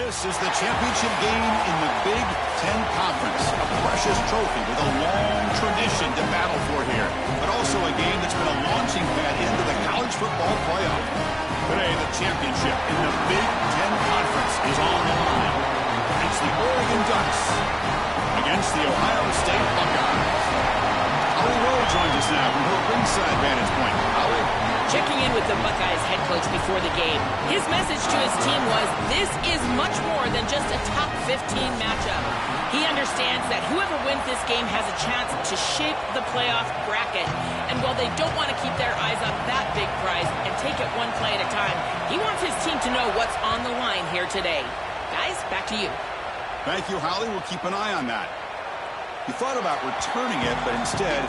This is the championship game in the Big Ten Conference. A precious trophy with a long tradition to battle for here. But also a game that's been a launching pad into the college football playoff. Today, the championship in the Big Ten Conference is on the line. It's the Oregon Ducks against the Ohio State Buckeyes. Howie Rowe joins us now from her ringside vantage point. Howie? Checking in with the Buckeyes head coach before the game, his message to his team was, this is much more than just a top 15 matchup. He understands that whoever wins this game has a chance to shape the playoff bracket. And while they don't want to keep their eyes on that big prize and take it one play at a time, he wants his team to know what's on the line here today. Guys, back to you. Thank you, Holly. We'll keep an eye on that. You thought about returning it, but instead...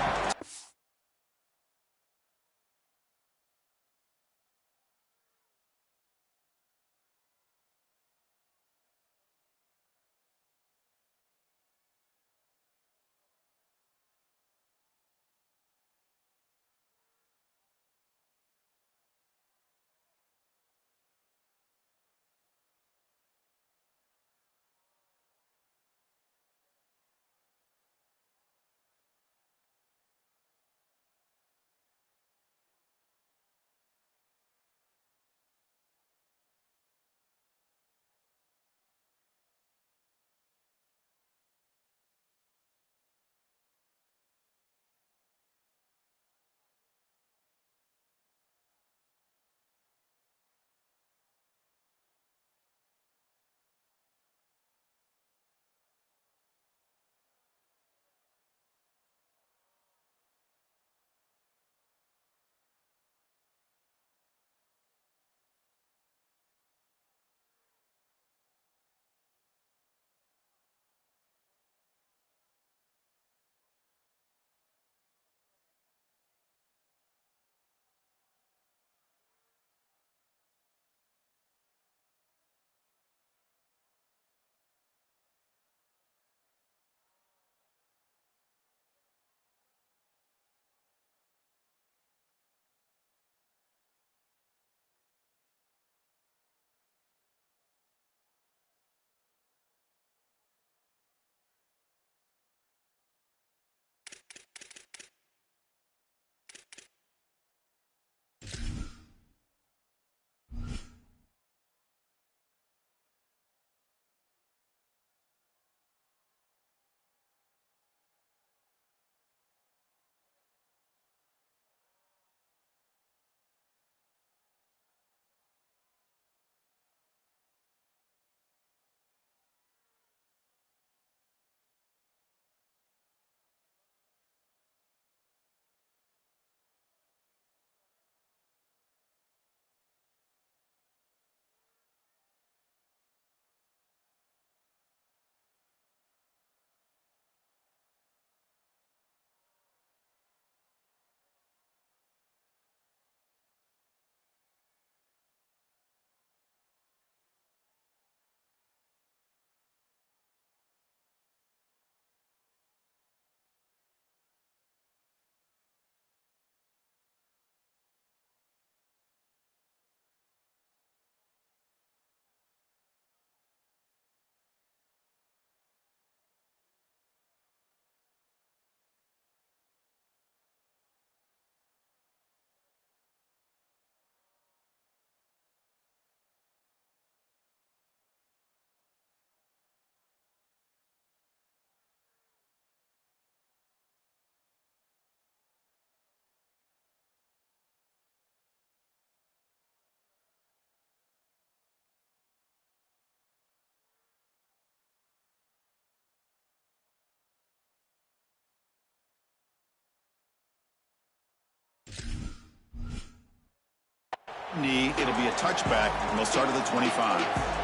knee, it'll be a touchback, and they'll start at the 25.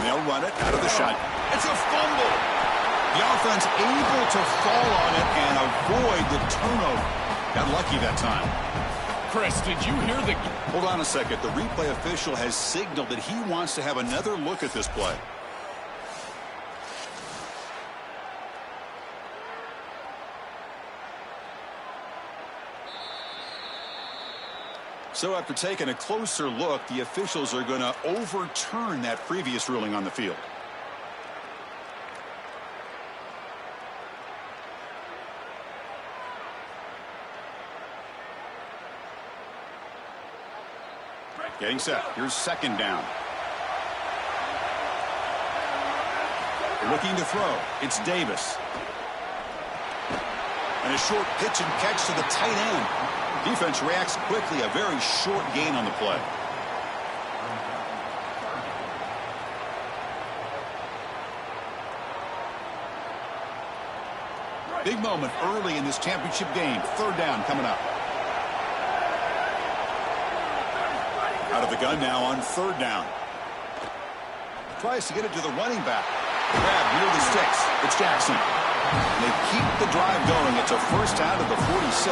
They'll run it out of the shot. It's a fumble. The offense able to fall on it and avoid the turnover. Got lucky that time. Chris, did you hear the... Hold on a second. The replay official has signaled that he wants to have another look at this play. So after taking a closer look, the officials are going to overturn that previous ruling on the field. Getting set. Here's second down. Looking to throw. It's Davis. And a short pitch and catch to the tight end. Defense reacts quickly. A very short gain on the play. Big moment early in this championship game. Third down coming up. Out of the gun now on third down. Tries to get it to the running back. Grab near the sticks. It's Jackson. And they keep the drive going. It's a first down to the 46.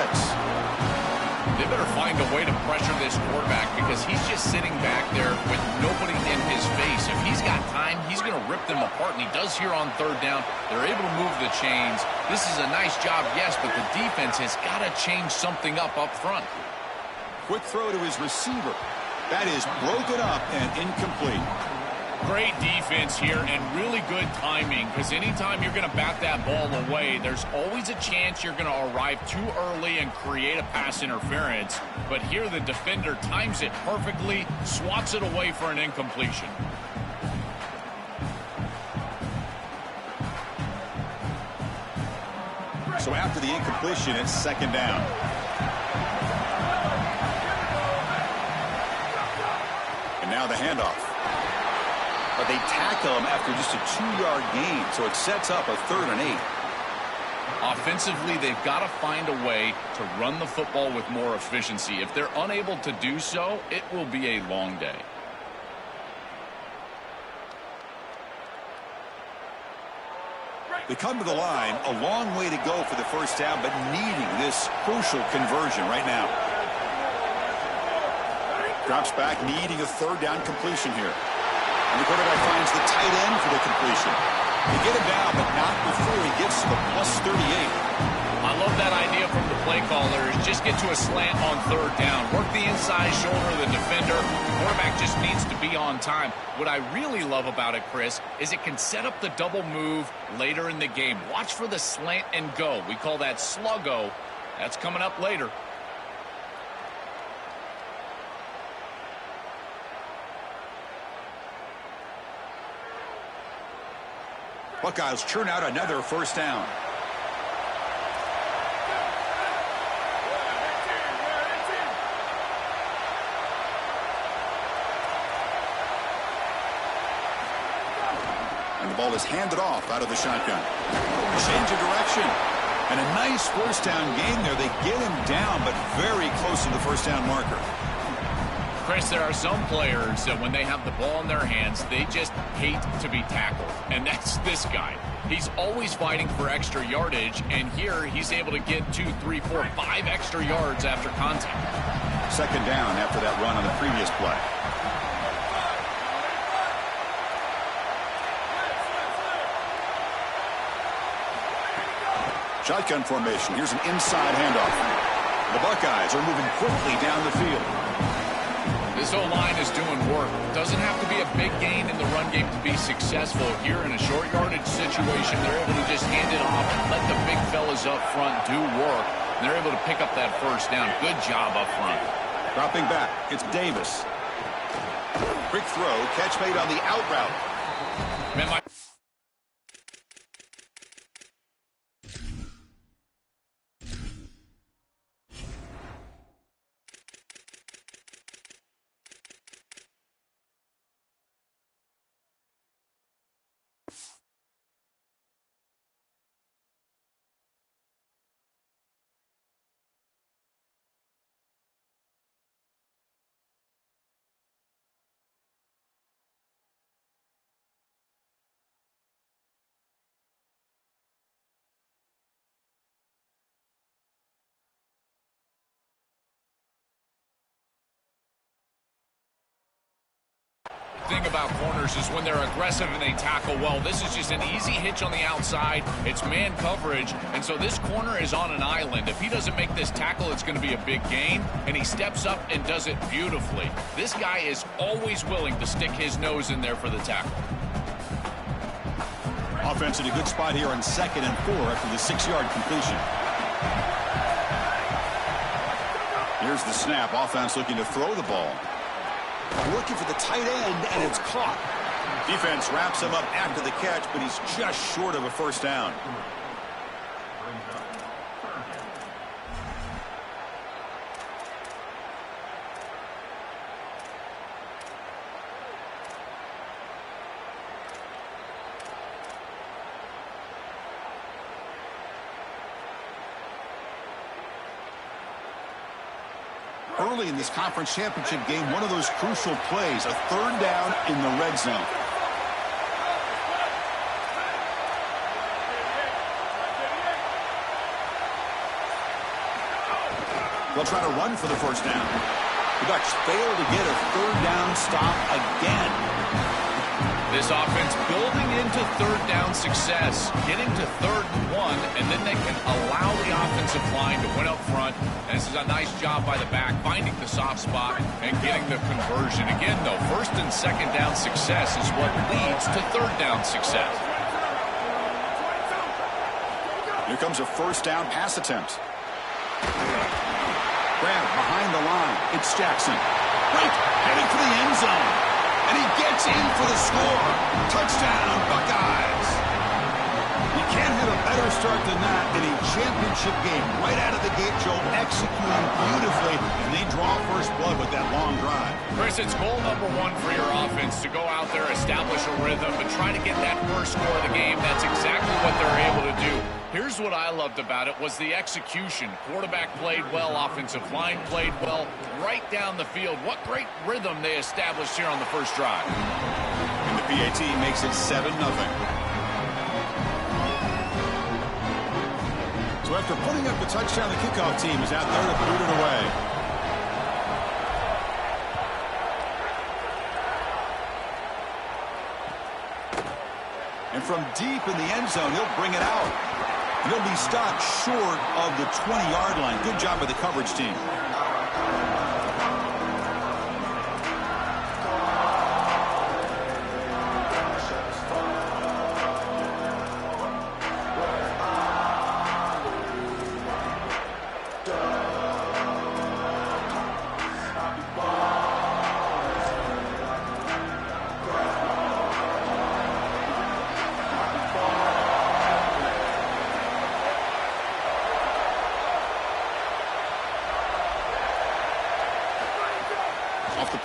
They better find a way to pressure this quarterback because he's just sitting back there with nobody in his face. If he's got time, he's going to rip them apart, and he does here on third down. They're able to move the chains. This is a nice job, yes, but the defense has got to change something up front. Quick throw to his receiver. That is broken up and incomplete. Great defense here and really good timing because anytime you're going to bat that ball away, there's always a chance you're going to arrive too early and create a pass interference. But here the defender times it perfectly, swats it away for an incompletion. So after the incompletion, it's second down. And now the handoff. But they tackle him after just a 2-yard gain, so it sets up a 3rd and 8. Offensively, they've got to find a way to run the football with more efficiency. If they're unable to do so, it will be a long day. They come to the line, a long way to go for the first down, but needing this crucial conversion right now. Drops back, needing a 3rd down completion here. And the quarterback finds the tight end for the completion. They get him down, but not before he gets to the plus 38. I love that idea from the play caller is just get to a slant on third down. Work the inside shoulder of the defender. The quarterback just needs to be on time. What I really love about it, Chris, is it can set up the double move later in the game. Watch for the slant and go. We call that sluggo. That's coming up later. Buckeyes churn out another first down. And the ball is handed off out of the shotgun. Change of direction. And a nice first down gain there. They get him down, but very close to the first down marker. Chris, there are some players that when they have the ball in their hands, they just hate to be tackled. And that's this guy. He's always fighting for extra yardage, and here he's able to get 2, 3, 4, 5 extra yards after contact. Second down after that run on the previous play. Shotgun formation. Here's an inside handoff. The Buckeyes are moving quickly down the field. This O-line is doing work. Doesn't have to be a big gain in the run game to be successful. Here in a short yardage situation, they're able to just hand it off and let the big fellas up front do work. And they're able to pick up that first down. Good job up front. Dropping back, it's Davis. Quick throw, catch made on the out route. Man, my thing about corners is when they're aggressive and they tackle well. This is just an easy hitch on the outside. It's man coverage, and so this corner is on an island. If he doesn't make this tackle, it's going to be a big gain, and he steps up and does it beautifully. This guy is always willing to stick his nose in there for the tackle. Offense in a good spot here on 2nd and 4 after the 6-yard completion. Here's the snap. Offense looking to throw the ball. Looking for the tight end, and it's caught. Defense wraps him up after the catch, but he's just short of a first down. Early in this conference championship game, one of those crucial plays, a 3rd down in the red zone. They'll try to run for the first down. The Ducks fail to get a 3rd down stop again. This offense building into 3rd down success, getting to 3rd and 1, and then they can allow the offensive line to win up front. And this is a nice job by the back, finding the soft spot and getting the conversion. Again, though, 1st and 2nd down success is what leads to 3rd down success. Here comes a 1st down pass attempt. Grab behind the line. It's Jackson. Right, heading for the end zone. And he gets in for the score. Touchdown, Buckeyes. You can't have a better start than that in a championship game. Right out of the gate, Joe, executing beautifully, and they draw first blood with that long drive. Chris, it's goal number 1 for your offense to go out there, establish a rhythm, and try to get that first score of the game. That's exactly what they're able to do. Here's what I loved about it was the execution. Quarterback played well, offensive line played well, right down the field. What great rhythm they established here on the first drive. And the PAT makes it 7-0. So after putting up the touchdown, the kickoff team is out there to boot it away. And from deep in the end zone, he'll bring it out. He'll be stopped short of the 20-yard line. Good job by the coverage team.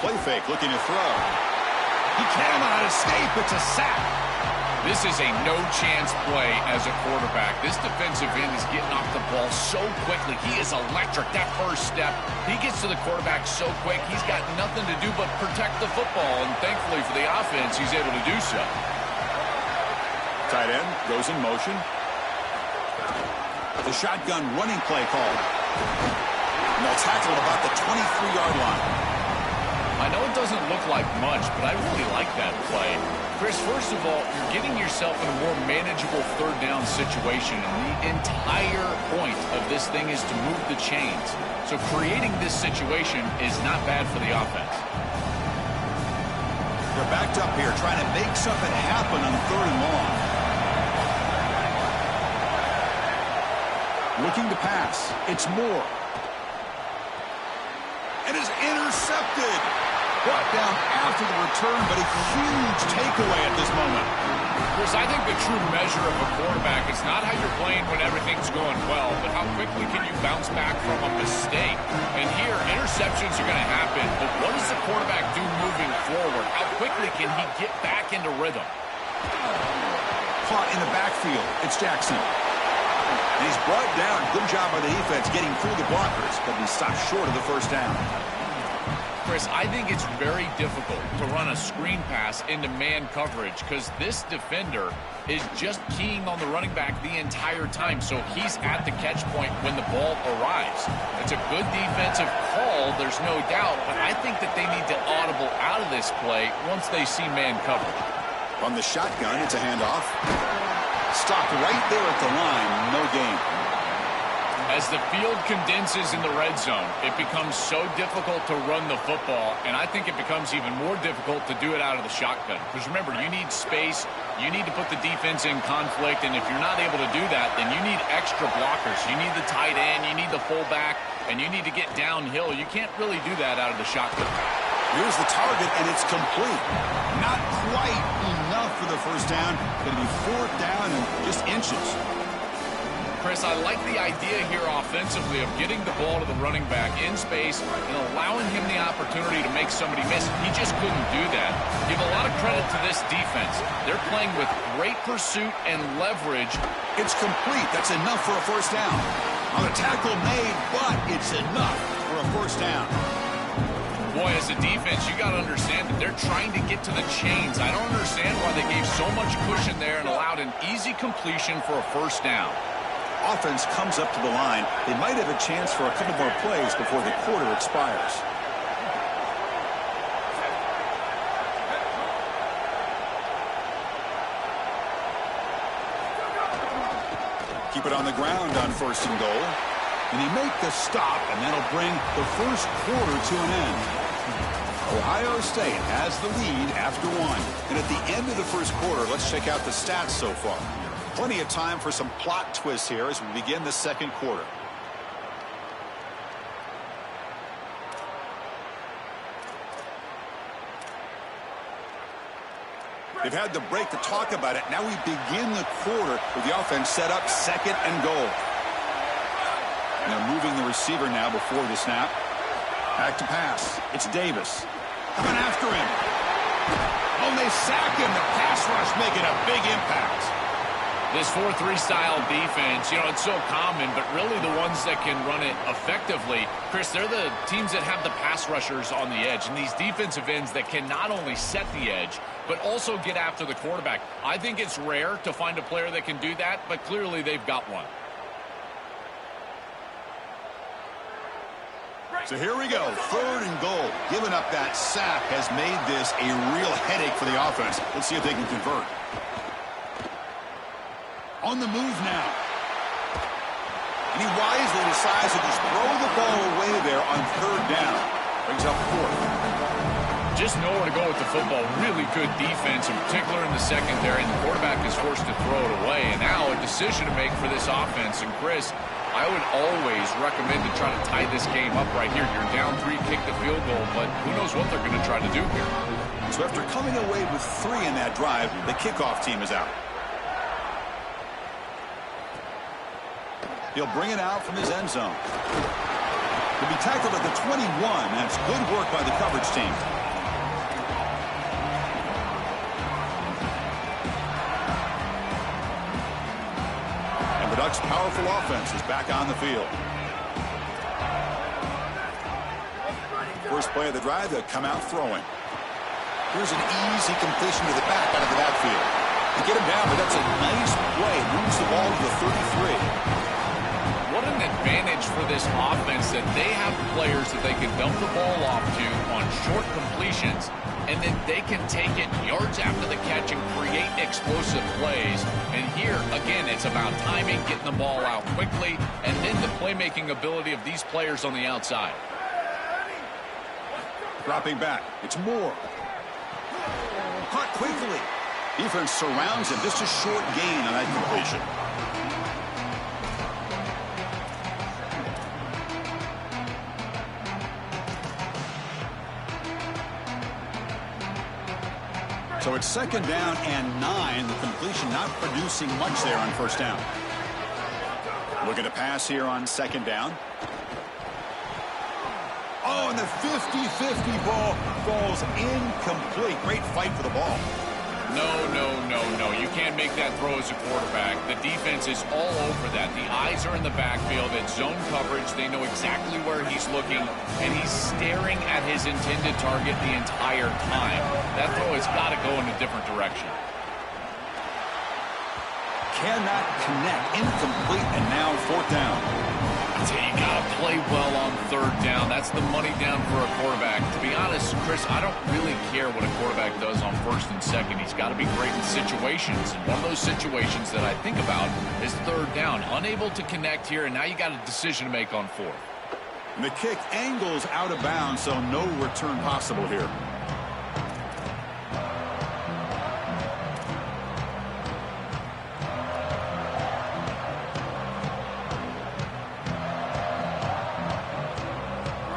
Play fake, looking to throw. He cannot escape. It's a sack. This is a no-chance play as a quarterback. This defensive end is getting off the ball so quickly. He is electric. That first step, he gets to the quarterback so quick. He's got nothing to do but protect the football, and thankfully for the offense, he's able to do so. Tight end goes in motion. The shotgun running play called. And they'll tackle at about the 23-yard line. I know it doesn't look like much, but I really like that play. Chris, first of all, you're getting yourself in a more manageable 3rd down situation, and the entire point of this thing is to move the chains. So creating this situation is not bad for the offense. They're backed up here, trying to make something happen on 3rd and long. Looking to pass. It's Moore. It is intercepted. Brought down after the return, but a huge takeaway at this moment. Chris, I think the true measure of a quarterback is not how you're playing when everything's going well, but how quickly can you bounce back from a mistake. And here, interceptions are going to happen, but what does the quarterback do moving forward? How quickly can he get back into rhythm? Caught in the backfield. It's Jackson. And he's brought down. Good job by the defense getting through the blockers, but he stopped short of the first down. Chris, I think it's very difficult to run a screen pass into man coverage because this defender is just keying on the running back the entire time, so he's at the catch point when the ball arrives. It's a good defensive call, there's no doubt, but I think that they need to audible out of this play once they see man coverage. From the shotgun, it's a handoff. Stopped right there at the line, no gain. As the field condenses in the red zone, it becomes so difficult to run the football, and I think it becomes even more difficult to do it out of the shotgun. Because remember, you need space, you need to put the defense in conflict, and if you're not able to do that, then you need extra blockers. You need the tight end, you need the fullback, and you need to get downhill. You can't really do that out of the shotgun. Here's the target, and it's complete. Not quite enough for the first down. Going to be fourth down and just inches. Chris, I like the idea here offensively of getting the ball to the running back in space and allowing him the opportunity to make somebody miss. He just couldn't do that. Give a lot of credit to this defense. They're playing with great pursuit and leverage. It's complete. That's enough for a first down. On a tackle made, but it's enough for a first down. Boy, as a defense, you got to understand that they're trying to get to the chains. I don't understand why they gave so much cushion there and allowed an easy completion for a first down. Offense comes up to the line. They might have a chance for a couple more plays before the quarter expires. Keep it on the ground on first and goal. And he make the stop, and that'll bring the first quarter to an end. Ohio State has the lead after one. And at the end of the first quarter, let's check out the stats so far. Plenty of time for some plot twists here as we begin the second quarter. They've had the break to talk about it. Now we begin the quarter with the offense set up second and goal. And they're moving the receiver now before the snap. Back to pass. It's Davis. Coming after him. Oh, and they sack him. The pass rush making a big impact. This 4-3 style defense, you know, it's so common, but really the ones that can run it effectively, Chris, they're the teams that have the pass rushers on the edge, and these defensive ends that can not only set the edge, but also get after the quarterback. I think it's rare to find a player that can do that, but clearly they've got one. So here we go, third and goal. Giving up that sack has made this a real headache for the offense. Let's see if they can convert. On the move now. And he wisely decides to just throw the ball away there on third down. Brings up fourth. Just know where to go with the football. Really good defense, in particular in the secondary. And the quarterback is forced to throw it away. And now a decision to make for this offense. And Chris, I would always recommend to try to tie this game up right here. You're down 3, kick the field goal, but who knows what they're going to try to do here. So after coming away with 3 in that drive, the kickoff team is out. He'll bring it out from his end zone. He'll be tackled at the 21. That's good work by the coverage team. And the Ducks' powerful offense is back on the field. First play of the drive, they'll come out throwing. Here's an easy completion to the back out of the backfield. They get him down, but that's a nice play. Moves the ball to the 33. What an advantage for this offense that they have players that they can dump the ball off to on short completions, and then they can take it yards after the catch and create explosive plays. And here, again, it's about timing, getting the ball out quickly, and then the playmaking ability of these players on the outside. Dropping back. It's Moore. Caught quickly. Defense surrounds him. Just a short gain on that completion. So it's second down and 9. The completion not producing much there on first down. Look at a pass here on second down. Oh, and the 50-50 ball falls incomplete. Great fight for the ball. No. You can't make that throw as a quarterback. The defense is all over that. The eyes are in the backfield. It's zone coverage. They know exactly where he's looking, and he's staring at his intended target the entire time. That throw has got to go in a different direction. Cannot connect. Incomplete, and now fourth down. I'd say you got to play well on third down. That's the money down for a quarterback. To be honest, Chris, I don't really care what a quarterback does on first and second. He's got to be great in situations. And one of those situations that I think about is third down. Unable to connect here, and now you got a decision to make on fourth. And the kick angles out of bounds, so no return possible here.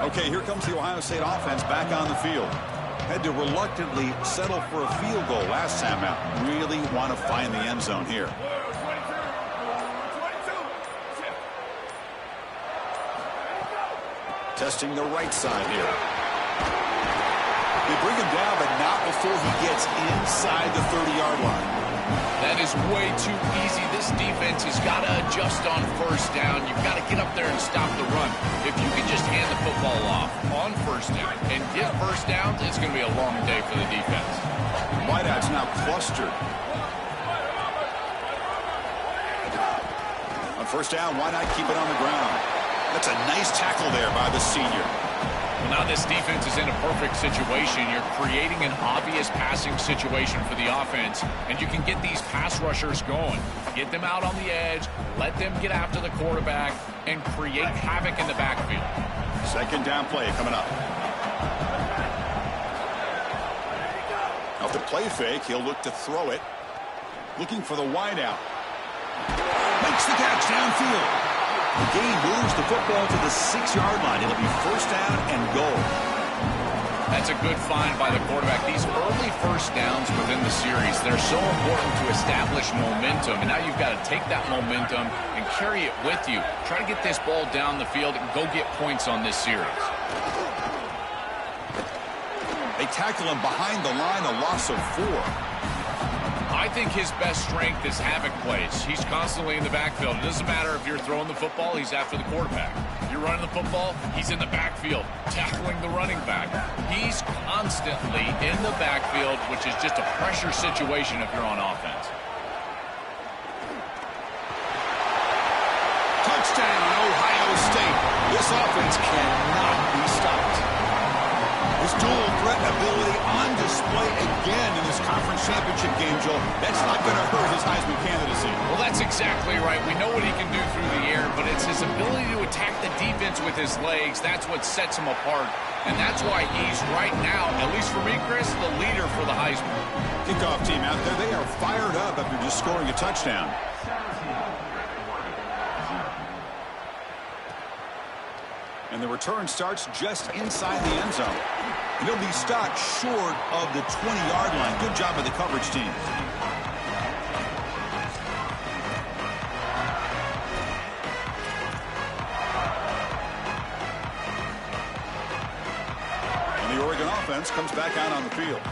Okay, here comes the Ohio State offense back on the field. Had to reluctantly settle for a field goal last time out. Really want to find the end zone here. Testing the right side here. They bring him down, but not before he gets inside the 30-yard line. That is way too easy. This defense has got to adjust on first down. You've got to get up there and stop the run. If you can just hand the football off on first down and get first downs, it's going to be a long day for the defense. Wideout's now clustered. On first down, why not keep it on the ground? That's a nice tackle there by the senior. Well, now this defense is in a perfect situation. You're creating an obvious passing situation for the offense, and you can get these pass rushers going. Get them out on the edge, let them get after the quarterback, and create havoc in the backfield. Second down play coming up. Off the play fake, he'll look to throw it. Looking for the wideout. Makes the catch downfield. The gain moves the football to the 6-yard line. It'll be first down and goal. That's a good find by the quarterback. These early first downs within the series, they're so important to establish momentum. And now you've got to take that momentum and carry it with you. Try to get this ball down the field and go get points on this series. They tackle him behind the line, a loss of 4. I think his best strength is havoc plays. He's constantly in the backfield. It doesn't matter if you're throwing the football, he's after the quarterback. You're running the football, he's in the backfield, tackling the running back. He's constantly in the backfield, which is just a pressure situation if you're on offense. Touchdown, Ohio State. This offense cannot be stopped. His dual threat ability on display again in this conference championship game, Joel. That's not going to hurt his Heisman candidacy. Well, that's exactly right. We know what he can do through the air, but it's his ability to attack the defense with his legs. That's what sets him apart. And that's why he's right now, at least for me, Chris, the leader for the Heisman. Kickoff team out there. They are fired up after just scoring a touchdown. And the return starts just inside the end zone. And he'll be stopped short of the 20-yard line. Good job by the coverage team. And the Oregon offense comes back out on the field.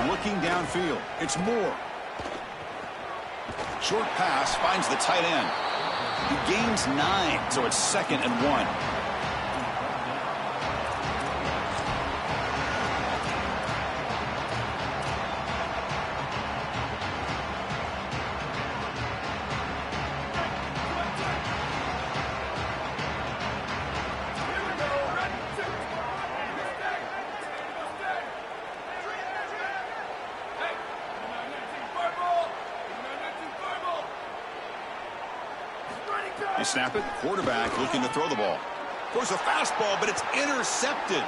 Looking downfield. It's Moore. Short pass finds the tight end. He gains 9, so it's 2nd and 1. They snap it. Quarterback looking to throw the ball. Throws a fastball, but it's intercepted.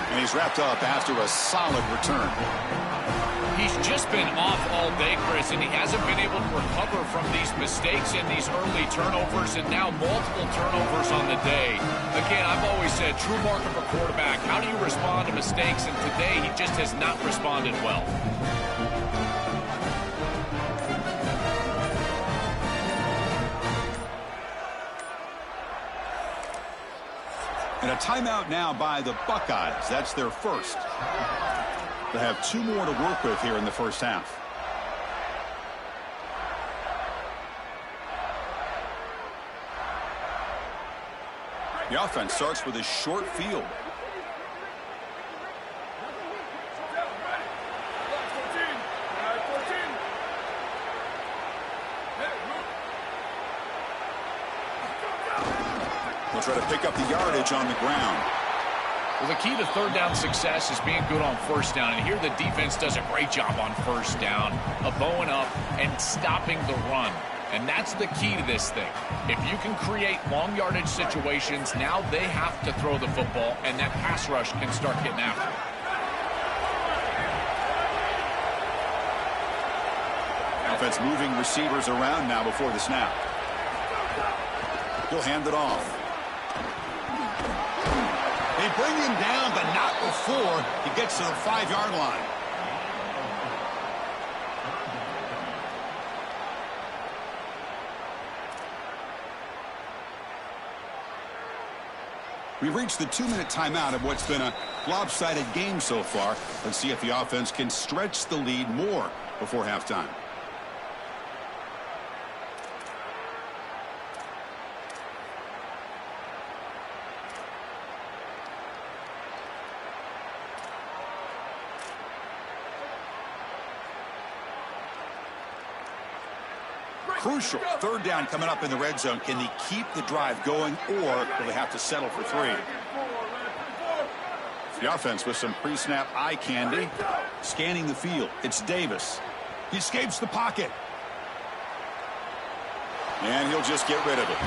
And he's wrapped up after a solid return. He's just been off all day, Chris, and he hasn't been able to recover from these mistakes and these early turnovers, and now multiple turnovers on the day. Again, I've always said, true mark of a quarterback, how do you respond to mistakes? And today, he just has not responded well. And a timeout now by the Buckeyes. That's their first. They have 2 more to work with here in the first half. The offense starts with a short field. try to pick up the yardage on the ground. Well, the key to third down success is being good on first down. And here the defense does a great job on first down of bowing up and stopping the run. And that's the key to this thing. If you can create long yardage situations, now they have to throw the football, and that pass rush can start getting after it. Offense moving receivers around now before the snap. He'll hand it off. They bring him down, but not before he gets to the 5-yard line. We've reached the 2-minute timeout of what's been a lopsided game so far. Let's see if the offense can stretch the lead more before halftime. Crucial. Third down coming up in the red zone. Can they keep the drive going, or will they have to settle for 3? The offense with some pre-snap eye candy. Scanning the field. It's Davis. He escapes the pocket. And he'll just get rid of it.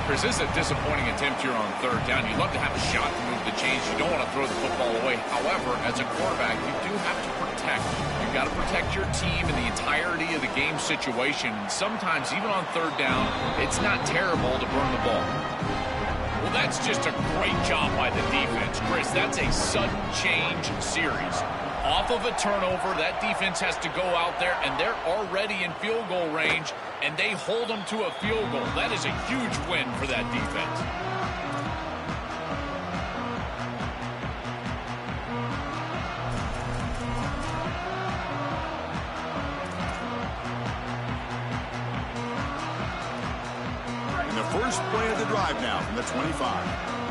Chris, this is a disappointing attempt here on third down. You'd love to have a shot to move the chains. You don't want to throw the football away. However, as a quarterback, you do have to protect. You've got to protect your team in the entirety of the game situation. And sometimes, even on third down, it's not terrible to burn the ball. Well, that's just a great job by the defense. Chris, that's a sudden change series. Off of a turnover, that defense has to go out there, and they're already in field goal range, and they hold them to a field goal. That is a huge win for that defense. And the first play of the drive now from the 25.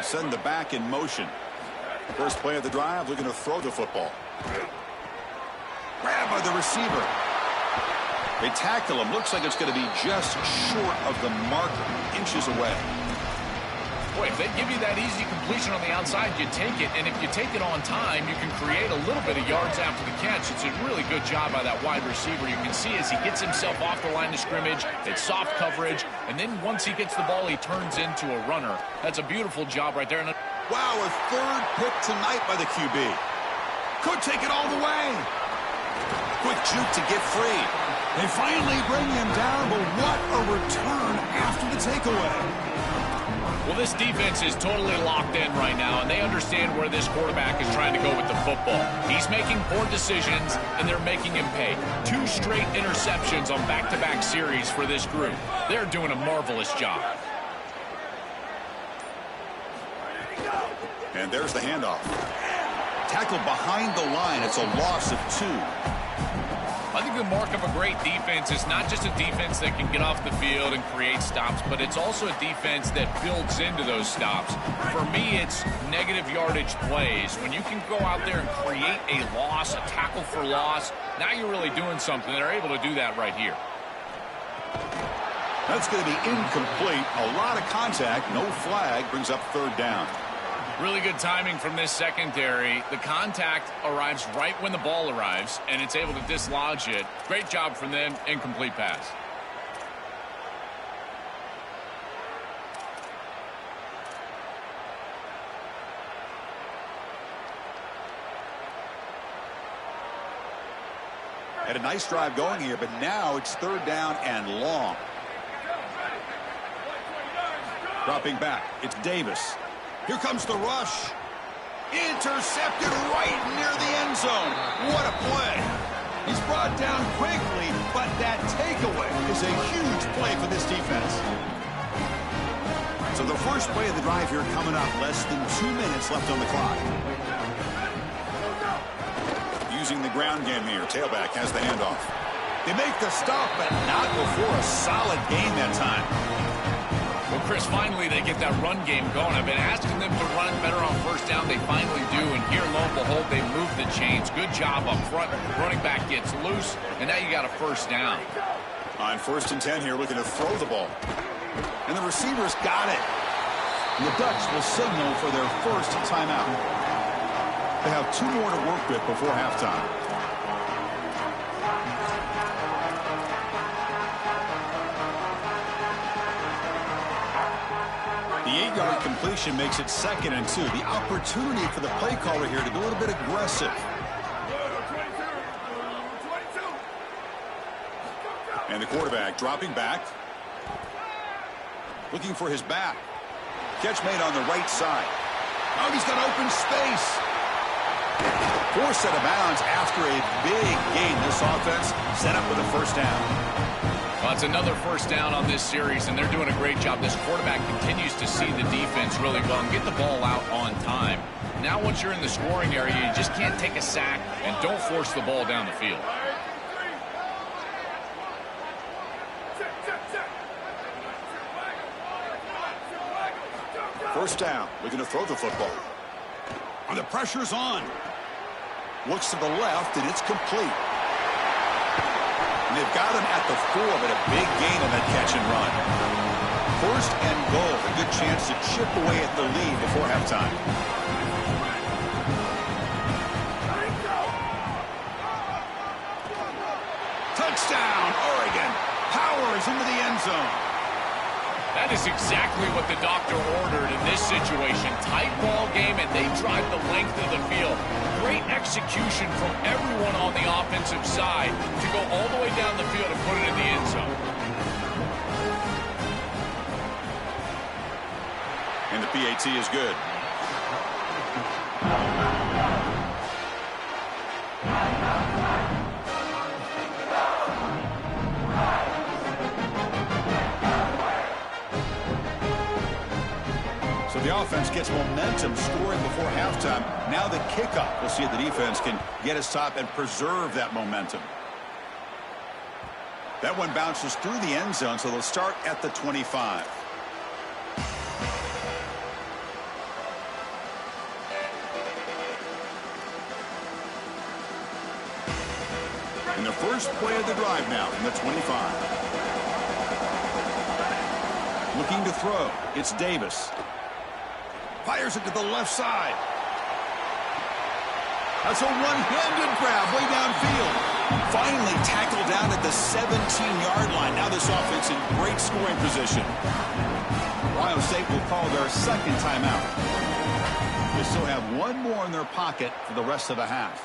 Send the back in motion. First play of the drive, looking to throw the football. Grab by the receiver. They tackle him. Looks like it's going to be just short of the marker, inches away. Boy, if they give you that easy completion on the outside, you take it. And if you take it on time, you can create a little bit of yards after the catch. It's a really good job by that wide receiver. You can see as he gets himself off the line of scrimmage, it's soft coverage. And then once he gets the ball, he turns into a runner. That's a beautiful job right there. And wow, a third pick tonight by the QB. Could take it all the way. Quick juke to get free. They finally bring him down, but what a return after the takeaway. Well, this defense is totally locked in right now, and they understand where this quarterback is trying to go with the football. He's making poor decisions, and they're making him pay. 2 straight interceptions on back-to-back series for this group. They're doing a marvelous job. And there's the handoff. Tackled behind the line. It's a loss of 2. I think the mark of a great defense is not just a defense that can get off the field and create stops, but it's also a defense that builds into those stops. For me, it's negative yardage plays. When you can go out there and create a loss, a tackle for loss, now you're really doing something. They're able to do that right here. That's going to be incomplete. A lot of contact. No flag. Brings up third down. Really good timing from this secondary. The contact arrives right when the ball arrives, and it's able to dislodge it. Great job from them. Incomplete pass. Had a nice drive going here, but now it's third down and long. Dropping back. It's Davis. Here comes the rush. Intercepted right near the end zone. What a play. He's brought down quickly, but that takeaway is a huge play for this defense. So the first play of the drive here coming up. Less than 2 minutes left on the clock. Using the ground game here. Tailback has the handoff. They make the stop, but not before a solid gain that time. Well, Chris, finally they get that run game going. I've been asking them to run it better on first down. They finally do, and here, lo and behold, they move the chains. Good job up front. Running back gets loose, and now you got a first down. On 1st and 10 here, looking to throw the ball. And the receivers got it. And the Ducks will signal for their first timeout. They have 2 more to work with before halftime. The 8-yard completion makes it 2nd and 2. The opportunity for the play caller here to be a little bit aggressive. And the quarterback dropping back. Looking for his back. Catch made on the right side. Oh, he's got open space. Forced out of bounds after a big gain. This offense set up with a first down. Well, it's another first down on this series, and they're doing a great job. This quarterback continues to see the defense really well and get the ball out on time. Now once you're in the scoring area, you just can't take a sack and don't force the ball down the field. First down, looking to throw the football. And the pressure's on. Looks to the left, and it's complete. And they've got him at the 4, but a big gain on that catch and run. 1st and goal, a good chance to chip away at the lead before halftime. Touchdown, Oregon. Powers into the end zone. That is exactly what the doctor ordered in this situation. Tight ball game, and they drive the length of the field. Great execution from everyone on the offensive side to go all the way down the field and put it in the end zone. And the PAT is good. So the offense gets momentum scoring before halftime. Now the kickoff. We'll see if the defense can get his top and preserve that momentum. That one bounces through the end zone, so they'll start at the 25. And the first play of the drive now from the 25. Looking to throw. It's Davis. Fires it to the left side. That's a one-handed grab way downfield. Finally tackled down at the 17-yard line. Now this offense in great scoring position. Ohio State will call their 2nd timeout. They still have 1 more in their pocket for the rest of the half.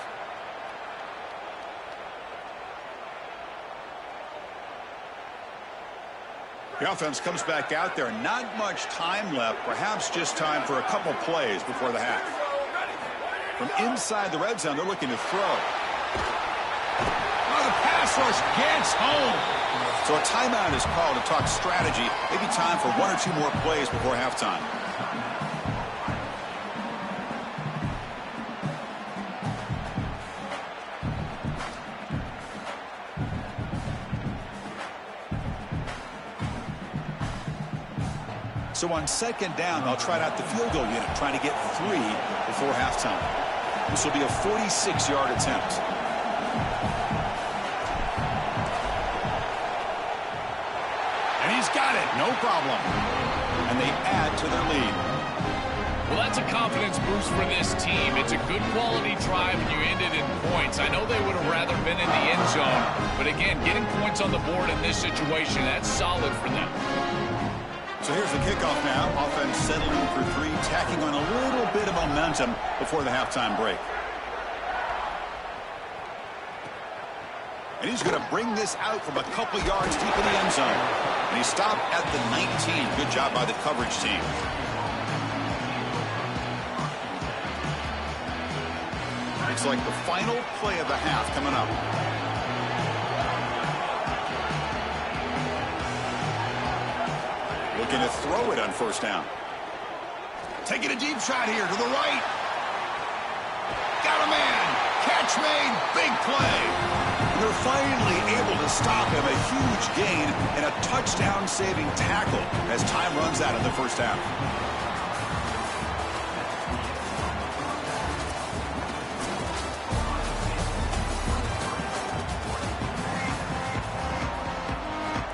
The offense comes back out there. Not much time left. Perhaps just time for a couple plays before the half. From inside the red zone, they're looking to throw. Oh, the pass rush gets home. So a timeout is called to talk strategy. Maybe time for 1 or 2 more plays before halftime. So on 2nd down, they'll try out the field goal unit, trying to get 3 before halftime. This will be a 46-yard attempt. And he's got it, no problem. And they add to their lead. Well, that's a confidence boost for this team. It's a good quality drive, and you ended in points. I know they would have rather been in the end zone, but again, getting points on the board in this situation, that's solid for them. So here's the kickoff now. Offense settling for 3, tacking on a little bit of momentum before the halftime break. And he's going to bring this out from a couple yards deep in the end zone. And he stopped at the 19. Good job by the coverage team. It's like the final play of the half coming up. Looking to throw it on 1st down. Taking a deep shot here to the right. Got a man. Catch made. Big play. And they're finally able to stop him. A huge gain and a touchdown-saving tackle as time runs out in the first half.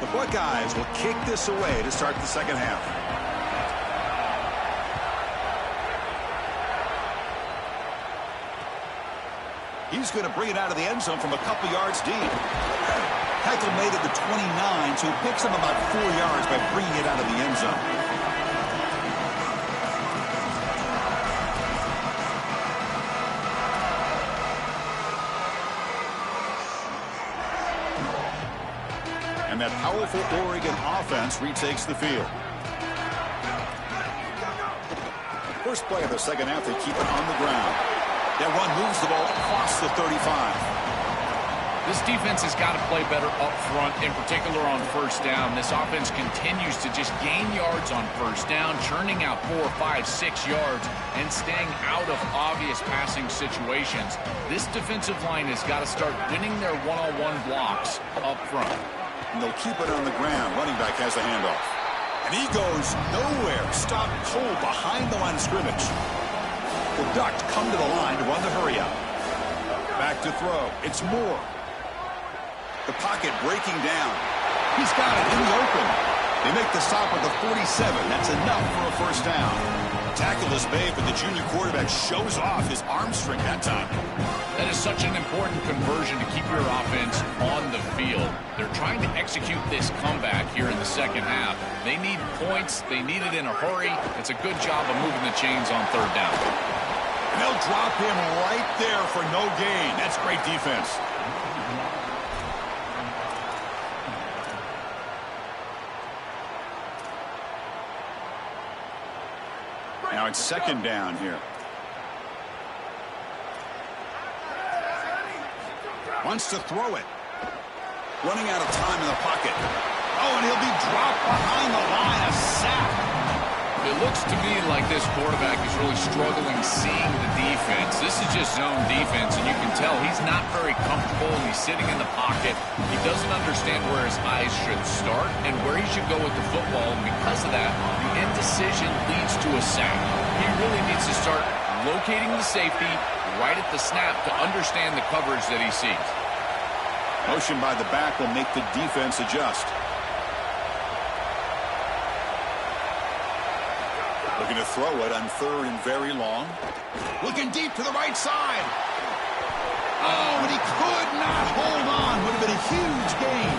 The Buckeyes will kick this away to start the second half. He's going to bring it out of the end zone from a couple yards deep. Tackle made at the 29, so he picks him about 4 yards by bringing it out of the end zone. And that powerful Oregon offense retakes the field. First play of the second half, they keep it on the ground. That run moves the ball across the 35. This defense has got to play better up front, in particular on first down. This offense continues to just gain yards on first down, churning out 4, 5, 6 yards, and staying out of obvious passing situations. This defensive line has got to start winning their one-on-one blocks up front. And they'll keep it on the ground. Running back has the handoff. And he goes nowhere. Stopped cold behind the line of scrimmage. The Ducks come to the line to run the hurry out. Back to throw. It's Moore. The pocket breaking down. He's got it in the open. They make the stop at the 47. That's enough for a first down. Tackle is made, but the junior quarterback shows off his arm strength that time. That is such an important conversion to keep your offense on the field. They're trying to execute this comeback here in the second half. They need points. They need it in a hurry. It's a good job of moving the chains on third down. And they'll drop him right there for no gain. That's great defense. Now it's second down here. Wants to throw it. Running out of time in the pocket. Oh, and he'll be dropped behind the line. A sack. It looks to me like this quarterback is really struggling seeing the defense. This is just zone defense, and you can tell he's not very comfortable. He's sitting in the pocket. He doesn't understand where his eyes should start and where he should go with the football. And because of that, the indecision leads to a sack. He really needs to start locating the safety right at the snap to understand the coverage that he sees. Motion by the back will make the defense adjust. Looking to throw it on third and very long. Looking deep to the right side. Oh, and he could not hold on. Would have been a huge gain.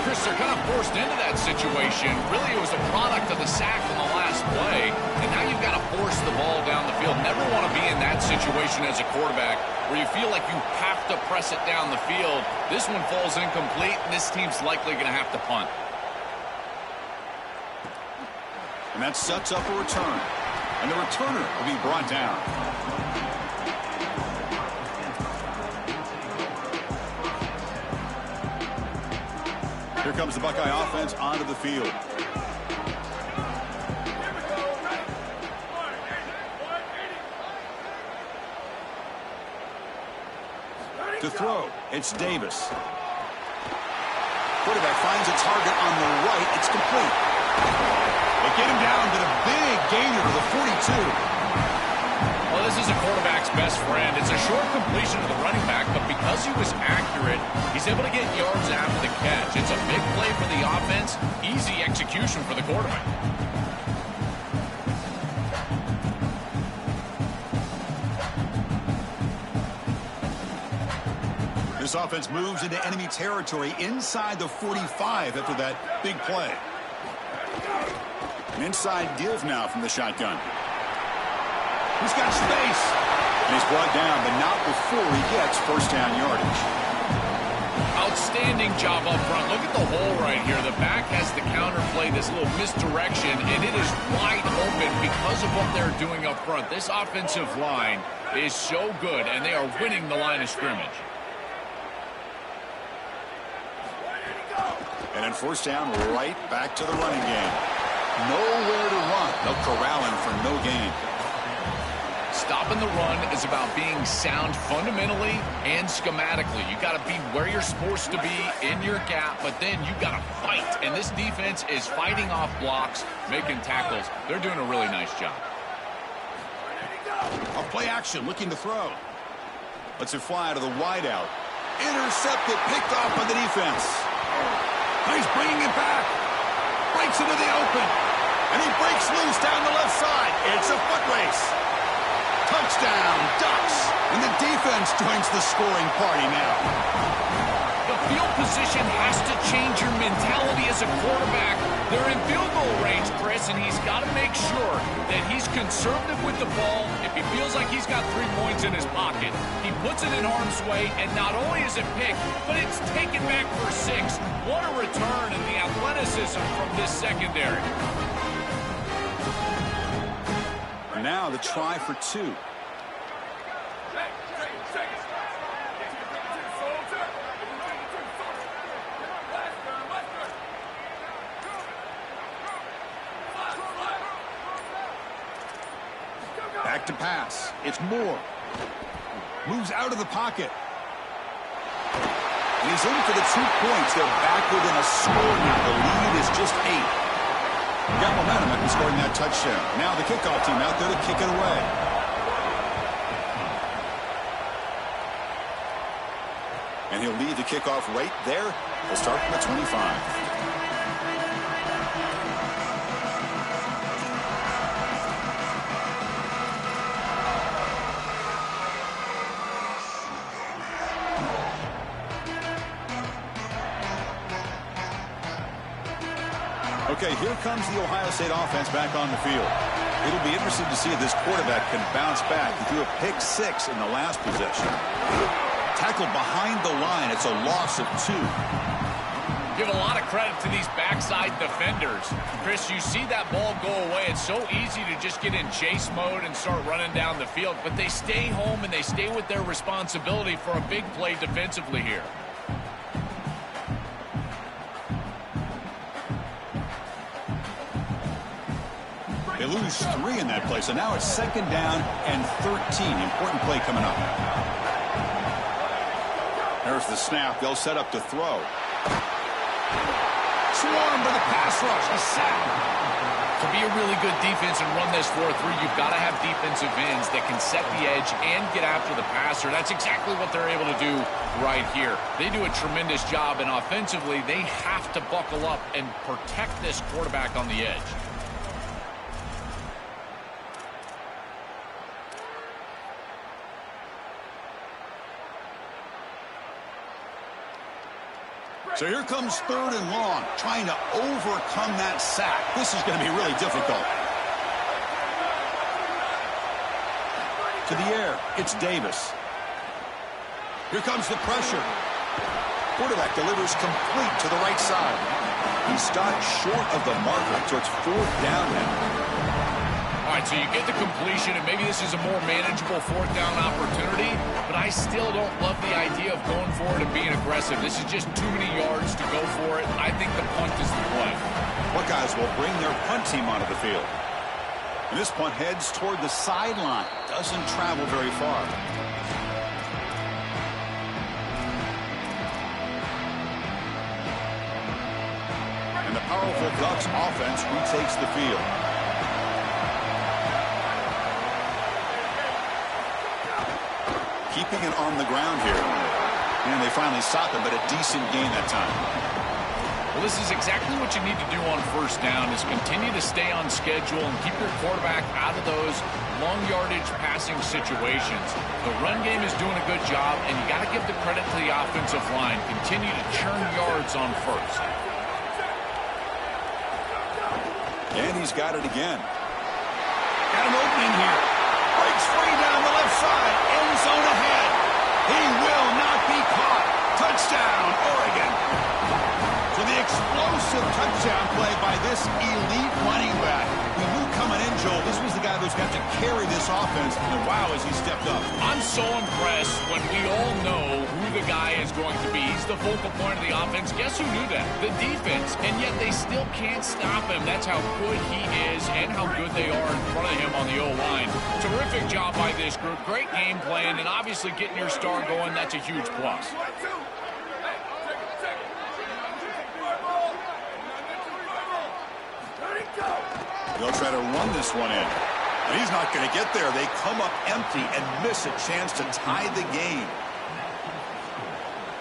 Chris, they're kind of forced into that situation. Really, it was a product of the sack on the last play. And now you've got to force the ball down the field. Never want to be in that situation as a quarterback where you feel like you have to press it down the field. This one falls incomplete, and this team's likely going to have to punt. And that sets up a return. And the returner will be brought down. Here comes the Buckeye offense onto the field. To throw, it's Davis. Quarterback finds a target on the right. It's complete. They get him down to the big gainer to the 42. Well, this is a quarterback's best friend. It's a short completion to the running back, but because he was accurate, he's able to get yards after the catch. It's a big play for the offense, easy execution for the quarterback. This offense moves into enemy territory inside the 45 after that big play. An inside give now from the shotgun. He's got space. And he's brought down, but not before he gets first down yardage. Outstanding job up front. Look at the hole right here. The back has the counter play, this little misdirection, and it is wide open because of what they're doing up front. This offensive line is so good, and they are winning the line of scrimmage. And then first down, right back to the running game. Nowhere to run. They'll corral him for no gain. stopping the run is about being sound fundamentally and schematically. You got to be where you're supposed to be in your gap, but then you got to fight. And this defense is fighting off blocks, making tackles. They're doing a really nice job. A play action, looking to throw. Lets it fly to the wideout. Intercepted, picked off by the defense. He's bringing it back. Breaks into the open. And he breaks loose down the left side. It's a foot race. Touchdown, Ducks. And the defense joins the scoring party now. The field position has to change your mentality as a quarterback. They're in field goal range, Chris, and he's got to make sure that he's conservative with the ball. If he feels like he's got 3 points in his pocket, he puts it in harm's way, and not only is it picked, but it's taken back for 6. What a return in the athleticism from this secondary. Now the try for 2. Back to pass. It's Moore. Moves out of the pocket. And he's in for the 2 points. They're back within a score now. The lead is just 8. Got momentum after scoring that touchdown. Now the kickoff team out there to kick it away. And he'll lead the kickoff right there. He'll start from the 25. Okay, here comes the Ohio State offense back on the field. It'll be interesting to see if this quarterback can bounce back. He threw a pick-6 in the last possession. Tackled behind the line. It's a loss of 2. Give a lot of credit to these backside defenders. Chris, you see that ball go away. It's so easy to just get in chase mode and start running down the field, but they stay home and they stay with their responsibility for a big play defensively here. They lose 3 in that play, so now it's 2nd down and 13. Important play coming up. There's the snap. They'll set up to throw. Swarmed by the pass rush. A sack. To be a really good defense and run this 4-3, you've got to have defensive ends that can set the edge and get after the passer. That's exactly what they're able to do right here. They do a tremendous job, and offensively, they have to buckle up and protect this quarterback on the edge. So here comes 3rd and long, trying to overcome that sack. This is going to be really difficult. To the air, it's Davis. Here comes the pressure. Quarterback delivers complete to the right side. He stopped short of the marker, so it's 4th down now. All right, so you get the completion, and maybe this is a more manageable 4th down opportunity, but I still don't love the idea of going for it and being aggressive. This is just too many yards to go for it. I think the punt is the play. Buckeyes will bring their punt team onto the field. And this punt heads toward the sideline. Doesn't travel very far. And the powerful Ducks offense retakes the field. Keeping it on the ground here. And they finally stop it, but a decent gain that time. Well, this is exactly what you need to do on 1st down, is continue to stay on schedule and keep your quarterback out of those long yardage passing situations. The run game is doing a good job, and you got to give the credit to the offensive line. Continue to churn yards on 1st. And he's got it again. Got an opening here. Breaks free down the left side. End zone ahead. He will not be caught. Touchdown, Oregon. So the explosive touchdown play by this elite running back. We knew coming in, Joel, this was the guy who's got to carry this offense, and wow, has he stepped up. I'm so impressed when we all know who the guy is going to be. He's the focal point of the offense. Guess who knew that? The defense, and yet they still can't stop him. That's how good he is and how good they are in front of him on the O-line. Terrific job by this group. Great game plan, and obviously getting your star going, that's a huge plus. They'll try to run this one in. And he's not going to get there. They come up empty and miss a chance to tie the game.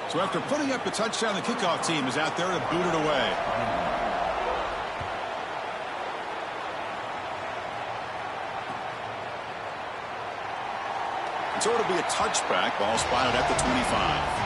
So after putting up the touchdown, the kickoff team is out there to boot it away. So it'll be a touchback. Ball spotted at the 25.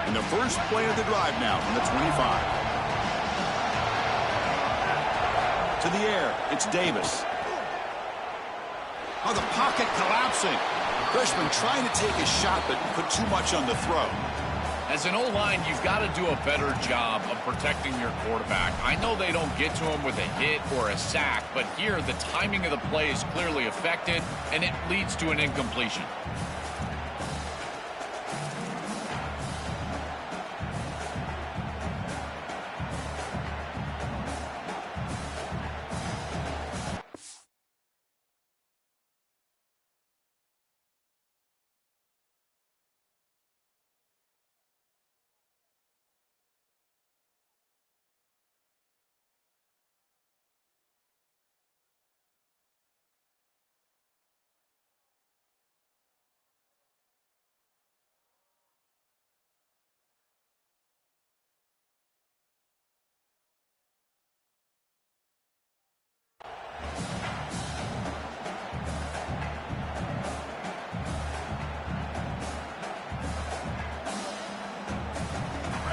And the first play of the drive now from the 25. To the air, it's Davis. Oh, the pocket collapsing. Freshman trying to take a shot, but put too much on the throw. As an O-line, you've got to do a better job of protecting your quarterback. I know they don't get to him with a hit or a sack, but here the timing of the play is clearly affected, and it leads to an incompletion.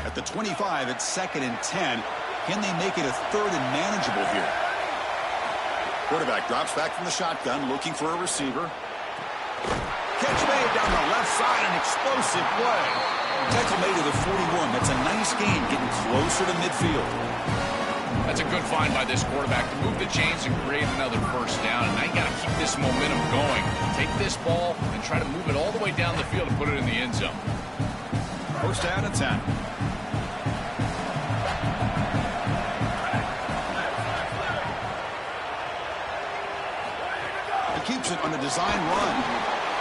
At the 25, it's 2nd and 10. Can they make it a 3rd and manageable here? Quarterback drops back from the shotgun, looking for a receiver. Catch made down the left side, an explosive play. Tackle made to the 41. That's a nice gain, getting closer to midfield. That's a good find by this quarterback to move the chains and create another first down. And now you got to keep this momentum going. Take this ball and try to move it all the way down the field and put it in the end zone. First down and 10. He keeps it on a design run,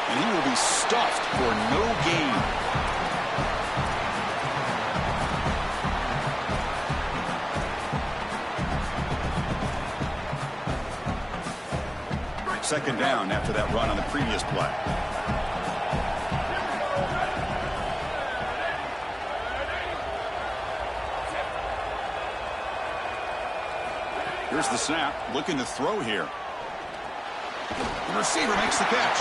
and he will be stuffed for no gain. Second down after that run on the previous play. Here's the snap, looking to throw here. The receiver makes the catch.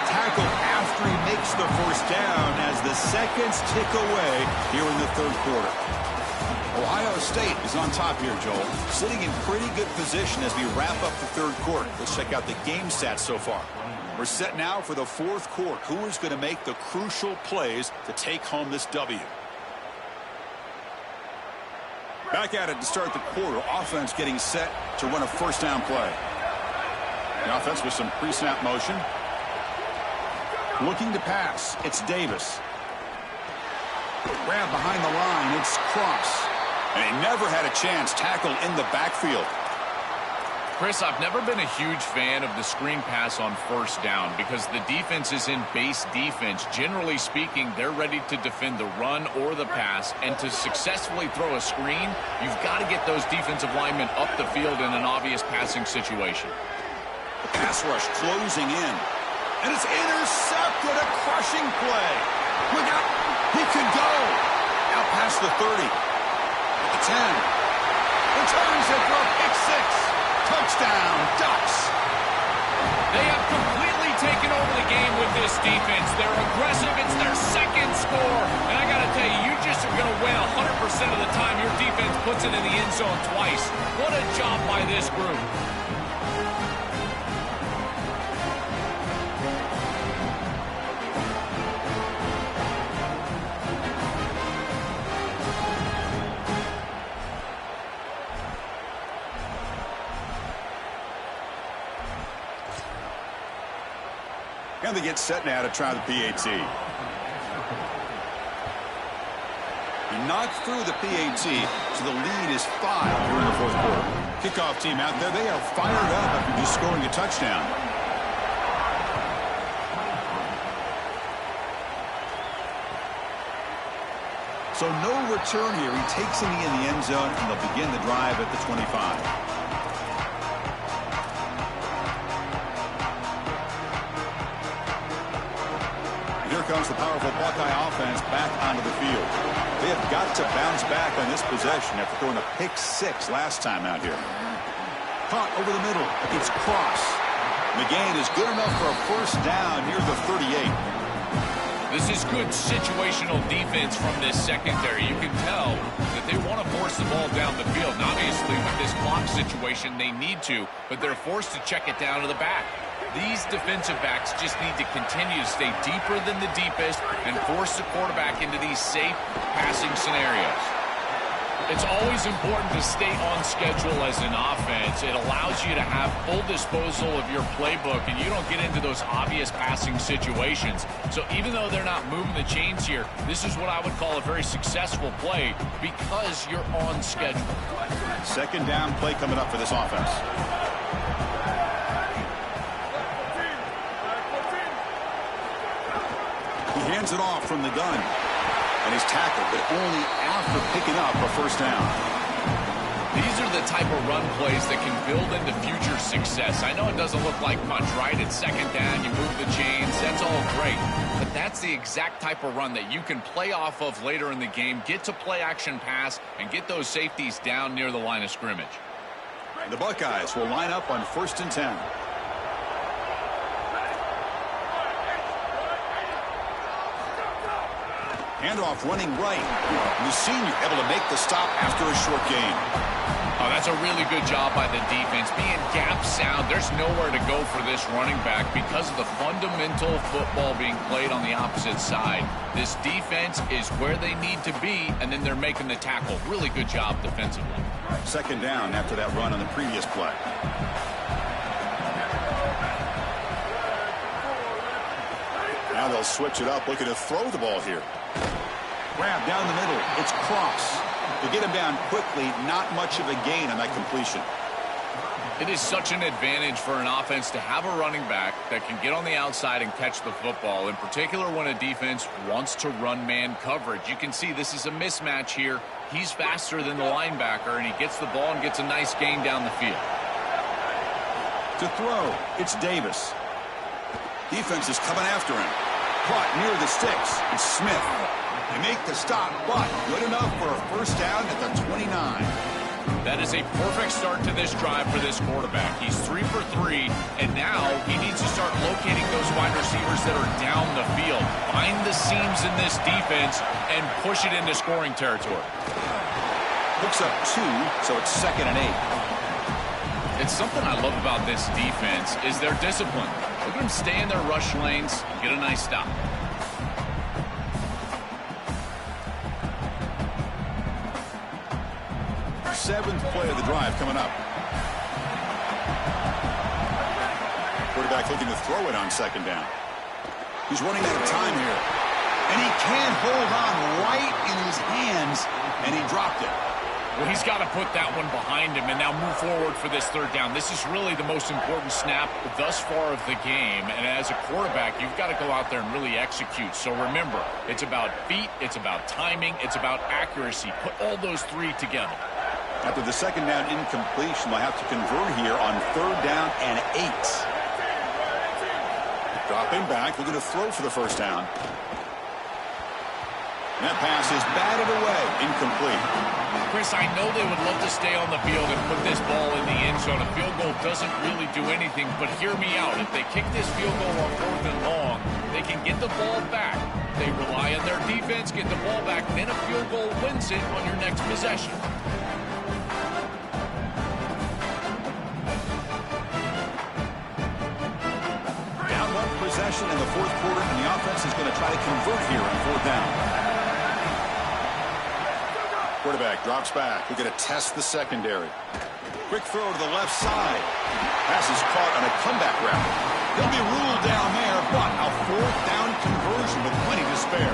Tackled after he makes the first down as the seconds tick away here in the 3rd quarter. Ohio State is on top here, Joel. Sitting in pretty good position as we wrap up the 3rd quarter. Let's check out the game stats so far. We're set now for the 4th quarter. Who is going to make the crucial plays to take home this W? Back at it to start the quarter. Offense getting set to run a first down play. The offense with some pre-snap motion. Looking to pass. It's Davis. Grab behind the line. It's Cross. And he never had a chance. Tackled in the backfield. Chris, I've never been a huge fan of the screen pass on first down because the defense is in base defense. Generally speaking, they're ready to defend the run or the pass, and to successfully throw a screen, you've got to get those defensive linemen up the field in an obvious passing situation. The pass rush closing in. And it's intercepted. A crushing play. Look out. He could go. Out past the 30. At the 10. Returns it for a pick 6. Touchdown, Ducks. They have completely taking over the game with this defense. They're aggressive. It's their second score. And I got to tell you, you just are going to win 100% of the time your defense puts it in the end zone twice. What a job by this group. And they get set now to try the PAT. He knocked through the PAT, so the lead is 5 here in the fourth quarter. Kickoff team out there, they are fired up after just scoring a touchdown. So no return here. He takes it in the end zone, and they'll begin the drive at the 25. Here comes the powerful Buckeye offense back onto the field. They have got to bounce back on this possession after throwing a pick-6 last time out here. Caught over the middle. It's Cross. The gain is good enough for a first down near the 38. This is good situational defense from this secondary. You can tell that they want to force the ball down the field. And obviously, with this clock situation, they need to, but they're forced to check it down to the back. These defensive backs just need to continue to stay deeper than the deepest and force the quarterback into these safe passing scenarios. It's always important to stay on schedule as an offense. It allows you to have full disposal of your playbook, and you don't get into those obvious passing situations. So even though they're not moving the chains here, this is what I would call a very successful play because you're on schedule. Second down play coming up for this offense. He hands it off from the gun. And he's tackled, but only after picking up a first down. These are the type of run plays that can build into future success. I know it doesn't look like much, right? It's second down, you move the chains, that's all great. But that's the exact type of run that you can play off of later in the game, get to play action pass, and get those safeties down near the line of scrimmage. The Buckeyes will line up on 1st and 10. Handoff running right. The senior able to make the stop after a short gain. Oh, that's a really good job by the defense. Being gap sound, there's nowhere to go for this running back because of the fundamental football being played on the opposite side. This defense is where they need to be, and then they're making the tackle. Really good job defensively. Second down after that run on the previous play. Now they'll switch it up, looking to throw the ball here. Grab down the middle. It's Cross. To get him down quickly, not much of a gain on that completion. It is such an advantage for an offense to have a running back that can get on the outside and catch the football, in particular when a defense wants to run man coverage. You can see this is a mismatch here. He's faster than the linebacker, and he gets the ball and gets a nice gain down the field. To throw, it's Davis. Defense is coming after him. Caught near the sticks. It's Smith. They make the stop, but good enough for a first down at the 29. That is a perfect start to this drive for this quarterback. He's 3 for 3, and now he needs to start locating those wide receivers that are down the field. Find the seams in this defense and push it into scoring territory. Picks up 2, so it's 2nd and 8. It's something I love about this defense is their discipline. Look at them stay in their rush lanes and get a nice stop. Seventh play of the drive coming up. Quarterback looking to throw it on second down. He's running out of time here. And he can't hold on right in his hands, and he dropped it. Well, he's got to put that one behind him and now move forward for this third down. This is really the most important snap thus far of the game. And as a quarterback, you've got to go out there and really execute. So remember, it's about feet, it's about timing, it's about accuracy. Put all those three together. After the second down incompletion, they'll have to convert here on 3rd down and 8. Dropping back, looking to throw for the first down. And that pass is batted away, incomplete. Chris, I know they would love to stay on the field and put this ball in the end zone. A field goal doesn't really do anything, but hear me out. If they kick this field goal on 4th and long, they can get the ball back. They rely on their defense, get the ball back, then a field goal wins it on your next possession. Down one possession in the 4th quarter, and the offense is going to try to convert here on 4th down. Quarterback drops back. We're going to test the secondary. Quick throw to the left side. Pass is caught on a comeback route. He'll be ruled down there, but a 4th down conversion with plenty to spare.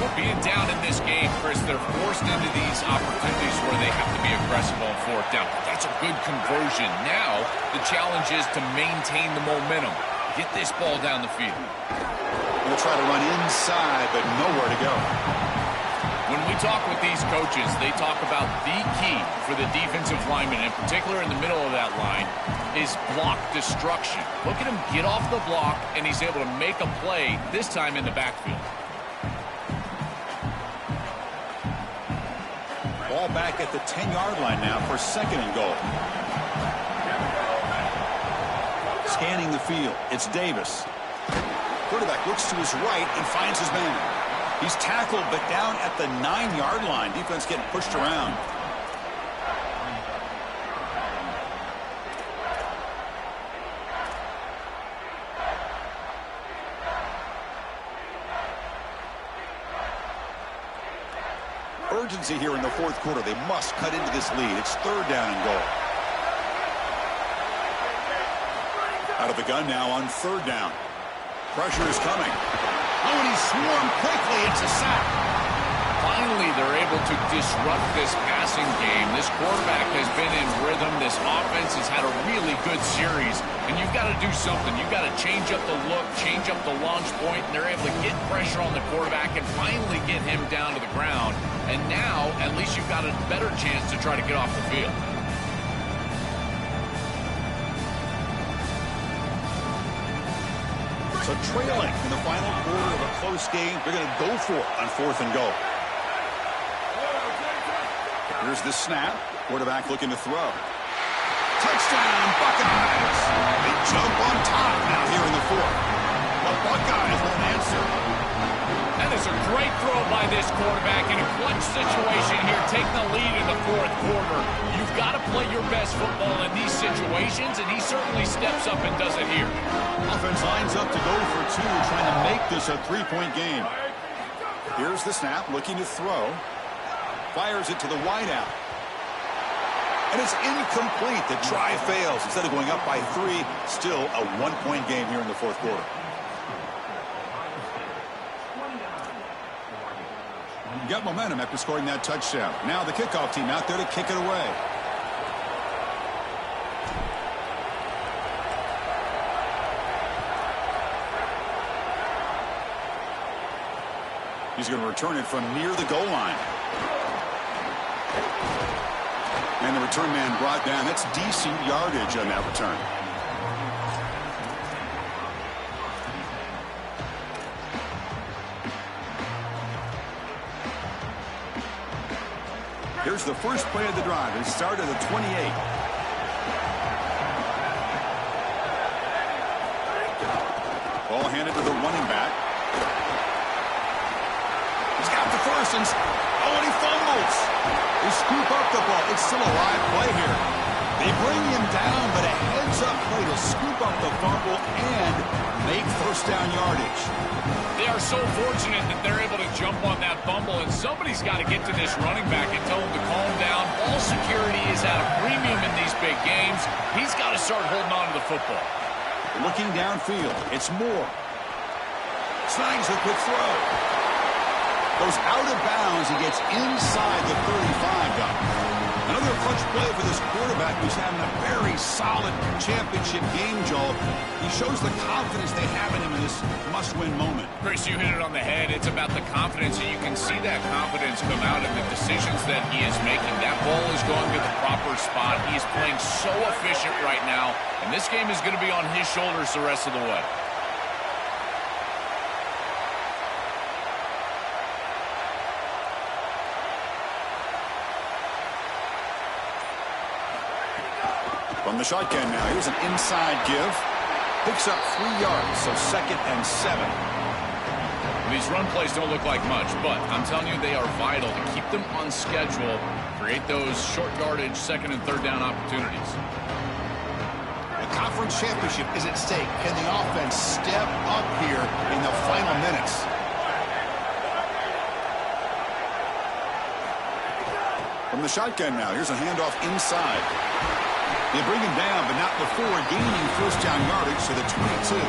Well, being down in this game, Chris, they're forced into these opportunities where they have to be aggressive on 4th down. That's a good conversion. Now, the challenge is to maintain the momentum. Get this ball down the field. We'll try to run inside, but nowhere to go. When we talk with these coaches, they talk about the key for the defensive lineman, in particular in the middle of that line, is block destruction. Look at him get off the block, and he's able to make a play, this time in the backfield. Ball back at the 10-yard line now for 2nd and goal. Scanning the field, it's Davis. Quarterback looks to his right and finds his man. He's tackled, but down at the 9-yard line. Defense getting pushed around. Urgency here in the 4th quarter. They must cut into this lead. It's 3rd down and goal. Out of the gun now on 3rd down. Pressure is coming. Oh, and he swarmed quickly. It's a sack. Finally, they're able to disrupt this passing game. This quarterback has been in rhythm. This offense has had a really good series. And you've got to do something. You've got to change up the look, change up the launch point, and they're able to get pressure on the quarterback and finally get him down to the ground. And now, at least you've got a better chance to try to get off the field. So trailing in the final quarter of a close game, they're going to go for it on 4th and goal. Here's the snap. Quarterback looking to throw. Touchdown, Buckeyes. They jump on top now here in the 4th. The Buckeyes won't answer. That is a great throw by this quarterback in a clutch situation here, taking the lead in the 4th quarter. You've got to play your best football in these situations, and he certainly steps up and does it here. Offense lines up to go for 2, trying to make this a 3-point game. Here's the snap, looking to throw. Fires it to the wideout. And it's incomplete. The try fails. Instead of going up by 3, still a 1-point game here in the 4th quarter. Got momentum after scoring that touchdown. Now the kickoff team out there to kick it away. He's going to return it from near the goal line. And the return man brought down. That's decent yardage on that return. Here's the first play of the drive. It started at 28. Ball handed to the running back. He's got the first, and he fumbles. They scoop up the ball. It's still a live play here. They bring him down, but a heads-up play to scoop up the fumble and make 1st down yardage. They are so fortunate that they're able to jump on that fumble, and somebody's got to get to this running back and tell him to calm down. Ball security is at a premium in these big games. He's got to start holding on to the football. Looking downfield, it's Moore. Snags a quick throw. Goes out of bounds. He gets inside the 35 gun. Another clutch play for this quarterback who's having a very solid championship game, Joel. He shows the confidence they have in him in this must-win moment. Chris, you hit it on the head. It's about the confidence, and you can see that confidence come out in the decisions that he is making. That ball is going to the proper spot. He is playing so efficient right now, and this game is going to be on his shoulders the rest of the way. From the shotgun now, here's an inside give. Picks up 3 yards, so 2nd and 7. These run plays don't look like much, but I'm telling you they are vital to keep them on schedule, create those short yardage 2nd and 3rd down opportunities. The conference championship is at stake. Can the offense step up here in the final minutes? From the shotgun now, here's a handoff inside. They bring him down, but not before gaining 1st down yardage to the 22.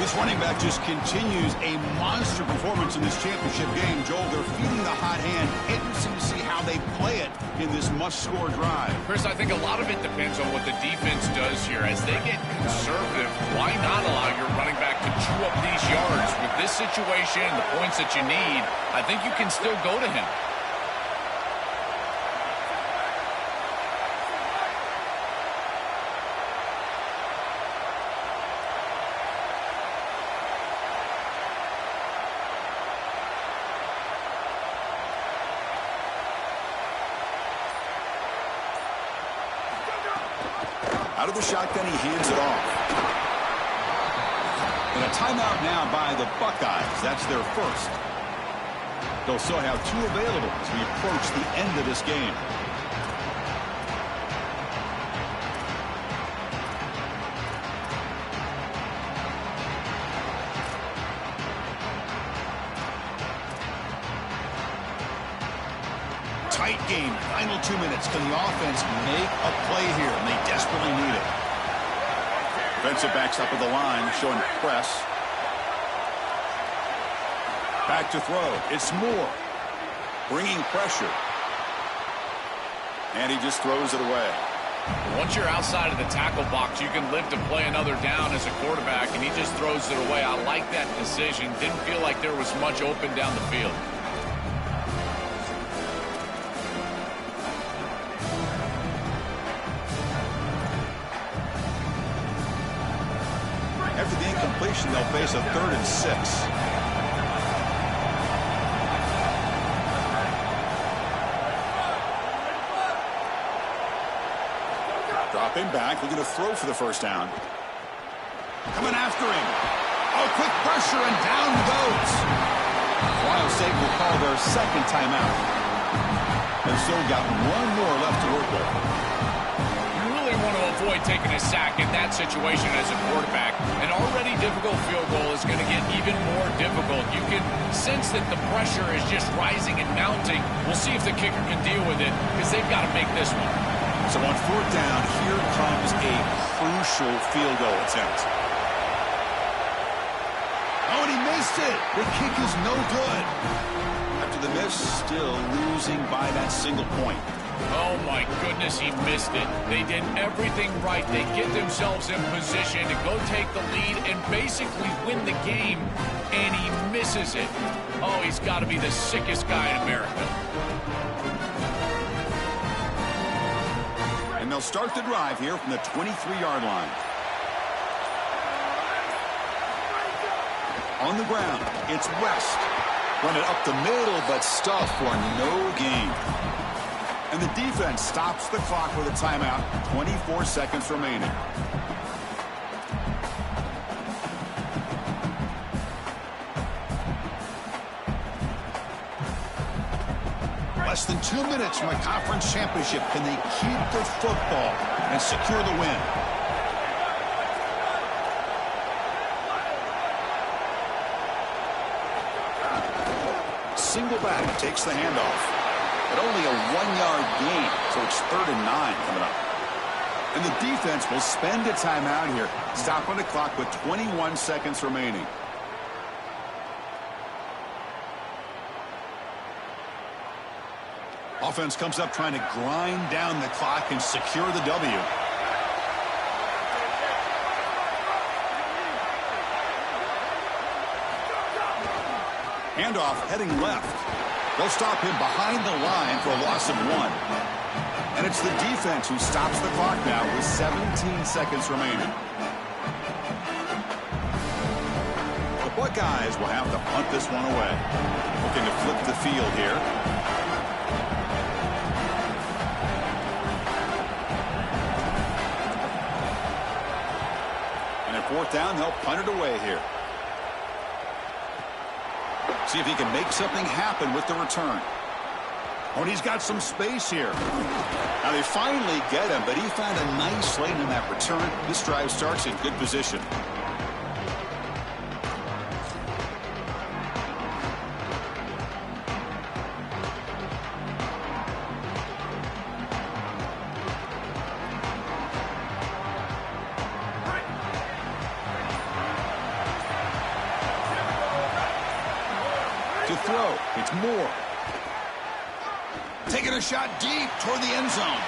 This running back just continues a monster performance in this championship game. Joel, they're feeding the hot hand. Interesting to see how they play it in this must-score drive. Chris, I think a lot of it depends on what the defense does here. As they get conservative, why not allow your running back to chew up these yards? With this situation and the points that you need, I think you can still go to him. Out of the shotgun, he hands it off. And a timeout now by the Buckeyes. That's their first. They'll still have 2 available as we approach the end of this game. Tight game, final 2 minutes. Can the offense make a play here? And they desperately need it. Defensive backs up at the line, showing press. Back to throw. It's Moore. Bringing pressure. And he just throws it away. Once you're outside of the tackle box, you can live to play another down as a quarterback, and he just throws it away. I like that decision. Didn't feel like there was much open down the field. After the incompletion, they'll face a 3rd and 6. Dropping back, looking to throw for the 1st down. Coming after him. Oh, quick pressure, and down he goes. Ohio State will call their 2nd timeout. They've still got 1 more left to work with. Want to avoid taking a sack in that situation as a quarterback. An already difficult field goal is going to get even more difficult. You can sense that the pressure is just rising and mounting. We'll see if the kicker can deal with it, because they've got to make this one. So on 4th down, here comes a crucial field goal attempt. Oh, and he missed it. The kick is no good. After the miss, still losing by that single point. Oh, my goodness, he missed it. They did everything right. They get themselves in position to go take the lead and basically win the game, and he misses it. Oh, he's got to be the sickest guy in America. And they'll start the drive here from the 23-yard line. On the ground, it's West. Run it up the middle, but stuff for no gain. And the defense stops the clock with a timeout. 24 seconds remaining. Less than 2 minutes from a conference championship. Can they keep the football and secure the win? Single back takes the handoff. But only a 1-yard gain, so it's 3rd and 9 coming up. And the defense will spend a timeout here, stopping the clock with 21 seconds remaining. Offense comes up trying to grind down the clock and secure the W. Handoff heading left. They'll stop him behind the line for a loss of 1. And it's the defense who stops the clock now with 17 seconds remaining. The Buckeyes will have to punt this one away. Looking to flip the field here. 4th down, they'll punt it away here. See if he can make something happen with the return. Oh, and he's got some space here. Now they finally get him, but he found a nice lane in that return. This drive starts in good position. To throw, it's Moore. Taking a shot deep toward the end zone.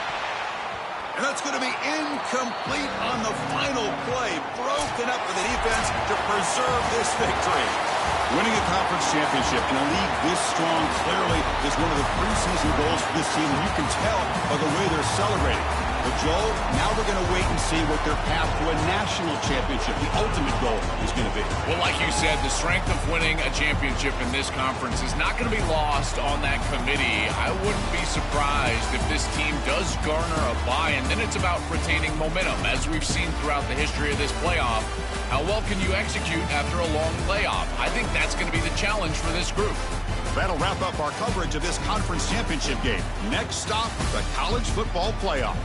And that's going to be incomplete on the final play. Broken up for the defense to preserve this victory. Winning a conference championship in a league this strong clearly is one of the preseason goals for this team, and you can tell by the way they're celebrating. But Joel, now we're going to wait and see what their path to a national championship, the ultimate goal, is going to be. Well, like you said, the strength of winning a championship in this conference is not going to be lost on that committee. I wouldn't be surprised if this team does garner a bye, and then it's about retaining momentum. As we've seen throughout the history of this playoff, how well can you execute after a long layoff? I think that's going to be the challenge for this group. That'll wrap up our coverage of this conference championship game. Next stop, the college football playoff.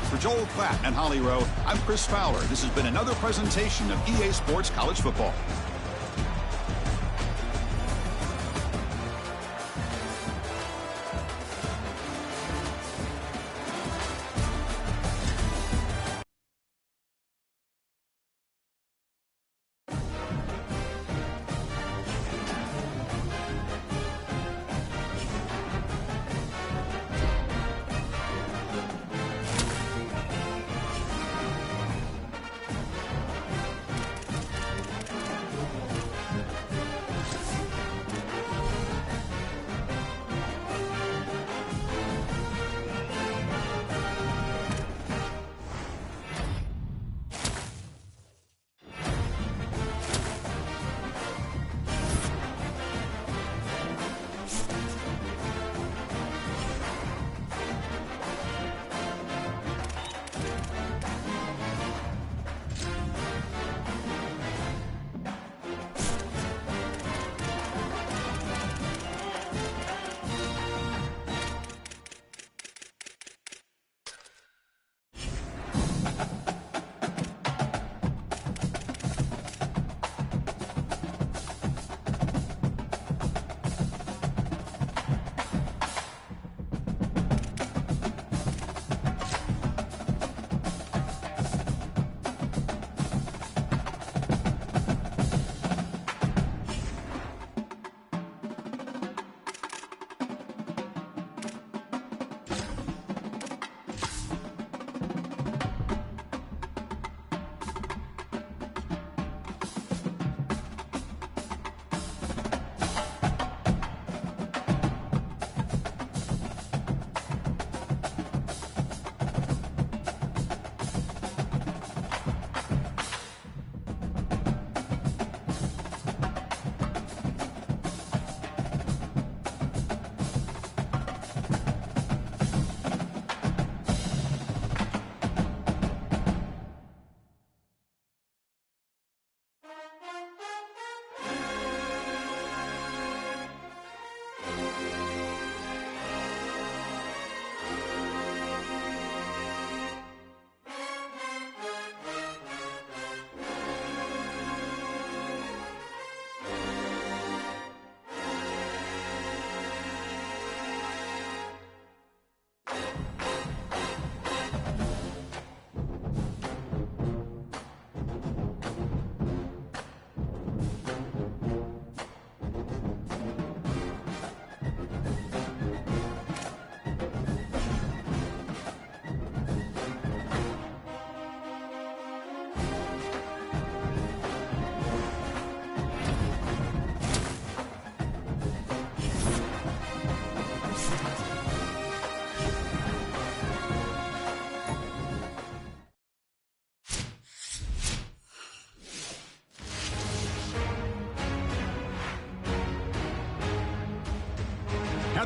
For Joel Klatt and Holly Rowe, I'm Chris Fowler. This has been another presentation of EA Sports College Football.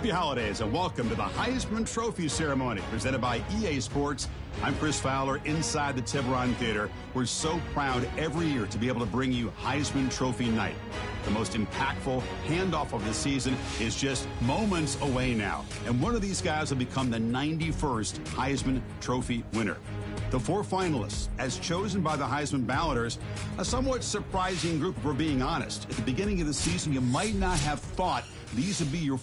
Happy holidays and welcome to the Heisman Trophy ceremony presented by EA Sports. I'm Chris Fowler inside the Tiburon Theater. We're so proud every year to be able to bring you Heisman Trophy night. The most impactful handoff of the season is just moments away now. And one of these guys will become the 91st Heisman Trophy winner. The 4 finalists, as chosen by the Heisman balloters, a somewhat surprising group if we're being honest. At the beginning of the season, you might not have thought these would be your...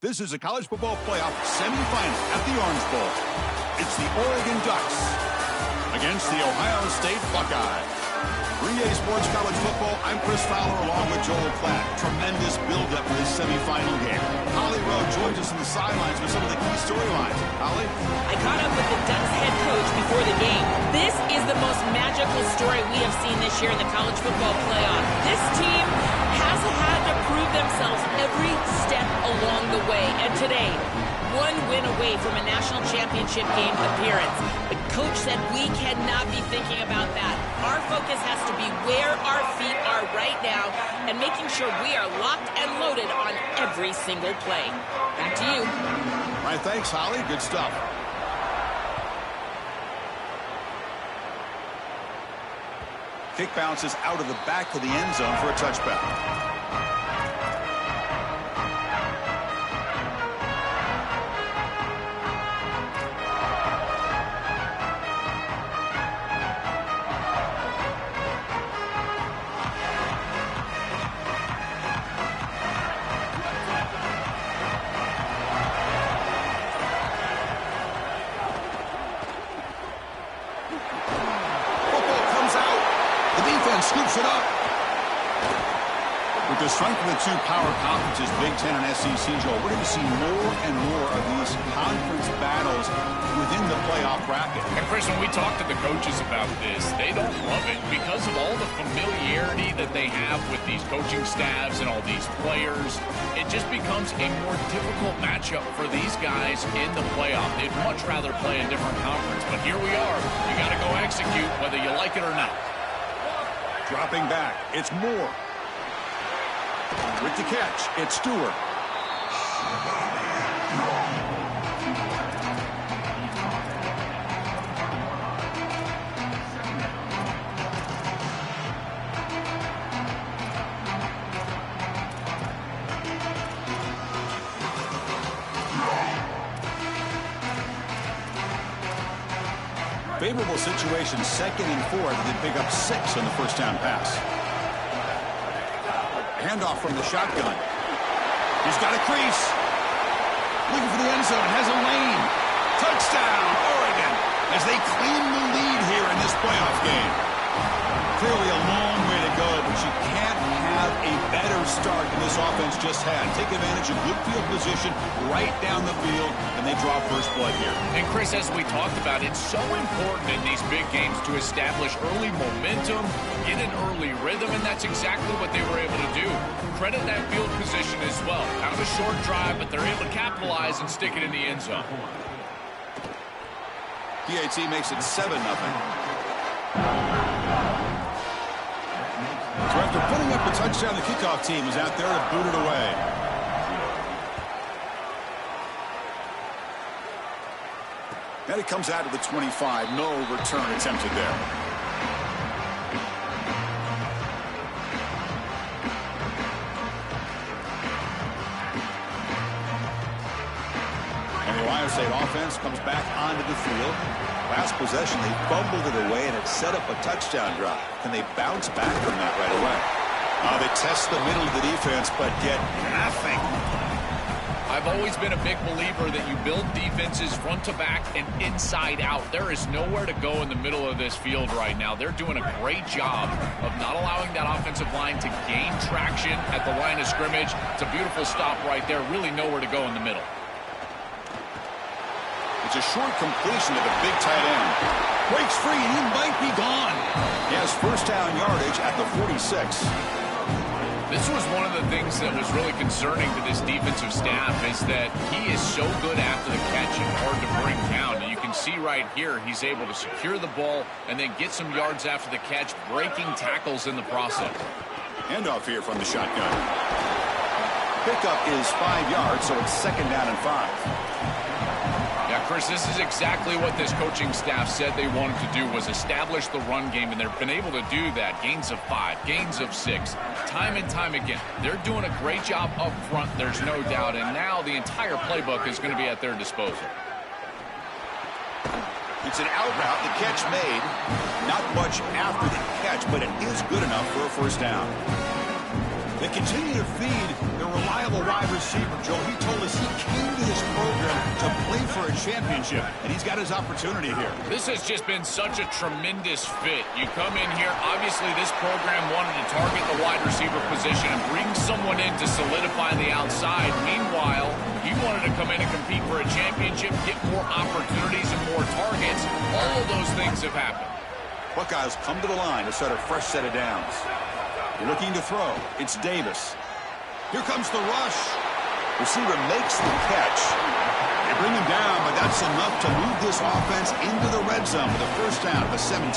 This is a college football playoff semifinal at the Orange Bowl. It's the Oregon Ducks against the Ohio State Buckeyes. 3A Sports College Football, I'm Chris Fowler along with Joel Klatt. Tremendous build-up for this semifinal game. Holly Rowe joins us on the sidelines with some of the key storylines. Holly? I caught up with the Ducks head coach before the game. This is the most magical story we have seen this year in the college football playoff. This team has had to prove themselves every step along the way. And today, one win away from a national championship game appearance. The coach said we cannot be thinking about that. Our focus has to be where our feet are right now and making sure we are locked and loaded on every single play. Back to you. All right, thanks, Holly. Good stuff. Kick bounces out of the back of the end zone for a touchback. Scoops it up. With the strength of the two power conferences, Big Ten and SEC, Joel, we're going to see more and more of these conference battles within the playoff bracket. And Chris, when we talk to the coaches about this, they don't love it because of all the familiarity that they have with these coaching staffs and all these players. It just becomes a more difficult matchup for these guys in the playoff. They'd much rather play a different conference, but here we are. You got to go execute whether you like it or not. Dropping back, it's Moore. With the catch, it's Stewart. Favorable situation, 2nd and 4. They did pick up 6 on the first down pass. Handoff from the shotgun. He's got a crease. Looking for the end zone. Has a lane. Touchdown, Oregon, as they claim the lead here in this playoff game. Clearly a long way to go, but you can't have a better start than this offense just had. Take advantage of good field position right down the field, and they draw first blood here. And Chris, as we talked about, it's so important in these big games to establish early momentum, get an early rhythm, and that's exactly what they were able to do. Credit that field position as well. Kind of a short drive, but they're able to capitalize and stick it in the end zone. PAT makes it 7-0. So after putting up a touchdown, the kickoff team is out there to boot it away. Then it comes out to the 25. No return attempted there. And the Ohio State offense comes back onto the field. Last possession, they fumbled it away, and it set up a touchdown drive. Can they bounce back from that right away? They test the middle of the defense, but get nothing. I've always been a big believer that you build defenses front to back and inside out. There is nowhere to go in the middle of this field right now. They're doing a great job of not allowing that offensive line to gain traction at the line of scrimmage. It's a beautiful stop right there. Really nowhere to go in the middle. It's a short completion to the big tight end. Breaks free, and he might be gone. He has first down yardage at the 46. This was one of the things that was really concerning to this defensive staff is that he is so good after the catch and hard to bring down. And you can see right here he's able to secure the ball and then get some yards after the catch, breaking tackles in the process. Handoff here from the shotgun. Pickup is 5 yards, so it's 2nd down and 5. Yeah, Chris, this is exactly what this coaching staff said they wanted to do, was establish the run game, and they've been able to do that. Gains of 5, gains of 6, time and time again. They're doing a great job up front, there's no doubt, and now the entire playbook is going to be at their disposal. It's an out route, the catch made. Not much after the catch, but it is good enough for a first down. They continue to feed their reliable wide receiver, Joe. He told us he came to this program to play for a championship, and he's got his opportunity here. This has just been such a tremendous fit. You come in here, obviously this program wanted to target the wide receiver position and bring someone in to solidify the outside. Meanwhile, he wanted to come in and compete for a championship, get more opportunities and more targets. All of those things have happened. Buckeyes come to the line to start a fresh set of downs. Looking to throw. It's Davis. Here comes the rush. Receiver makes the catch. They bring him down, but that's enough to move this offense into the red zone with a first down of a 17.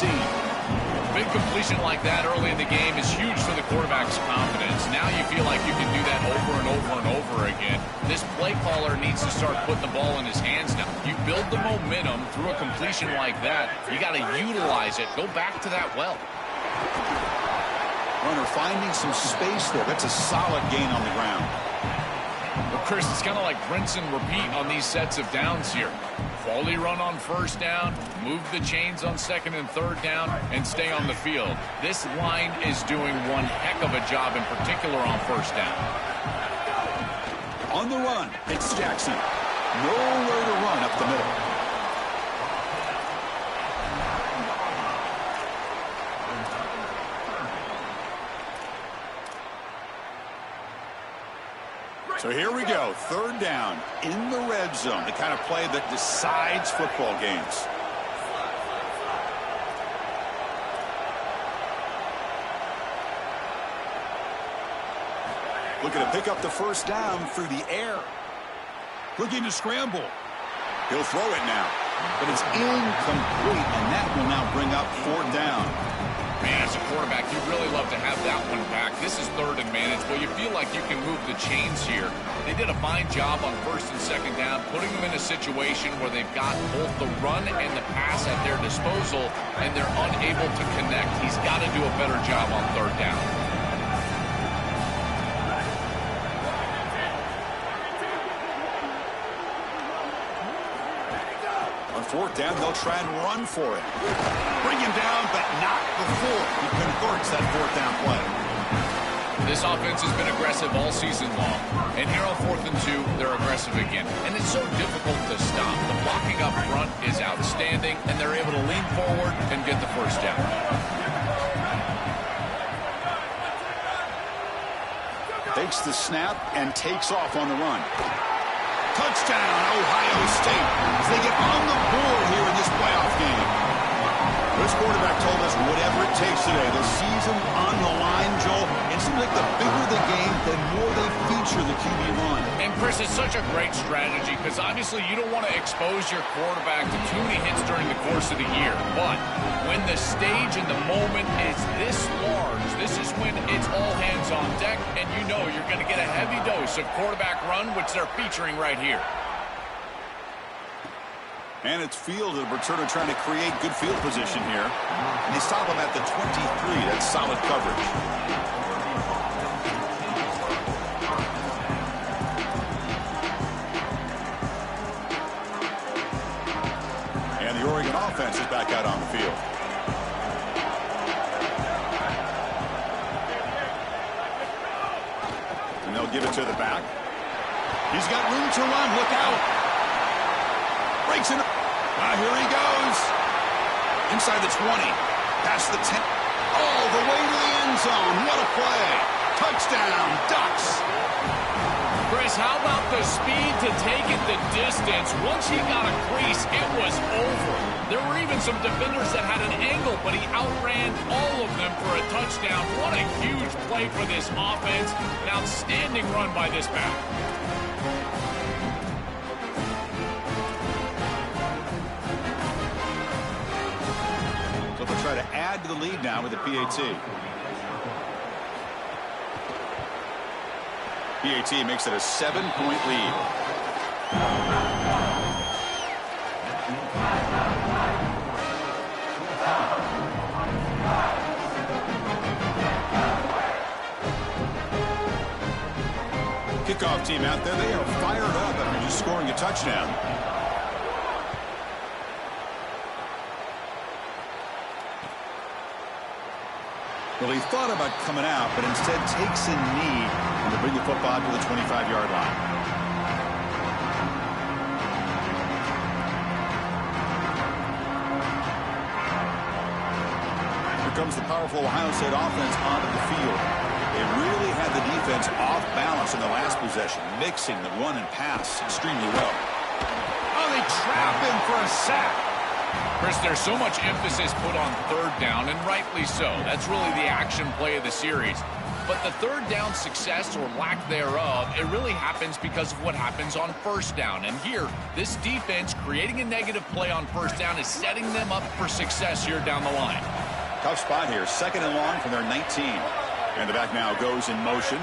Big completion like that early in the game is huge for the quarterback's confidence. Now you feel like you can do that over and over and over again. This play caller needs to start putting the ball in his hands now. You build the momentum through a completion like that. You got to utilize it. Go back to that well. Runner finding some space there. That's a solid gain on the ground. Well, Chris, it's kind of like rinse and repeat on these sets of downs here. Quality run on first down, move the chains on second and third down, and stay on the field. This line is doing one heck of a job, in particular on first down. On the run, it's Jackson. Nowhere to run up the middle. So here we go, third down in the red zone, the kind of play that decides football games. Looking to pick up the first down through the air. Looking to scramble. He'll throw it now, but it's incomplete, and that will now bring up fourth down. Man, as a quarterback, you'd really love to have that one back. This is third and manageable. You feel like you can move the chains here. They did a fine job on first and second down, putting them in a situation where they've got both the run and the pass at their disposal, and they're unable to connect. He's got to do a better job on third down. Fourth down, they'll try and run for it. Bring him down, but not before he converts that fourth down play. This offense has been aggressive all season long. And here on 4th and 2, they're aggressive again. And it's so difficult to stop. The blocking up front is outstanding, and they're able to lean forward and get the first down. Takes the snap and takes off on the run. Touchdown, Ohio State, as they get on the board here in this playoff game. This quarterback told us whatever it takes today. The season on the line, Joel. It seems like the bigger the game, the more they feature the QB run. And, Chris, it's such a great strategy because obviously you don't want to expose your quarterback to too many hits during the course of the year. But when the stage and the moment is this large, this is when it's all hands on deck, and you know you're going to get a heavy dose of quarterback run, which they're featuring right here. And it's fielded. Returner trying to create good field position here. And they stop him at the 23. That's solid coverage. And the Oregon offense is back out on the field. And they'll give it to the back. He's got room to run. Look out. Breaks in. Here he goes. Inside the 20. Past the 10. All the way to the end zone. What a play. Touchdown, Ducks. Chris, how about the speed to take it the distance? Once he got a crease, it was over. There were even some defenders that had an angle, but he outran all of them for a touchdown. What a huge play for this offense. An outstanding run by this back. Try to add to the lead now with the PAT. PAT makes it a 7-point lead. Kickoff team out there, they are fired up after just scoring a touchdown. Well, he thought about coming out, but instead takes a knee and to bring the football to the 25-yard line. Here comes the powerful Ohio State offense onto the field. They really had the defense off balance in the last possession, mixing the run and pass extremely well. Oh, they trap him for a sack. Chris, there's so much emphasis put on third down, and rightly so. That's really the action play of the series. But the third down success or lack thereof, it really happens because of what happens on first down. And here, this defense creating a negative play on first down is setting them up for success here down the line. Tough spot here. 2nd and long from their 19. And the back now goes in motion.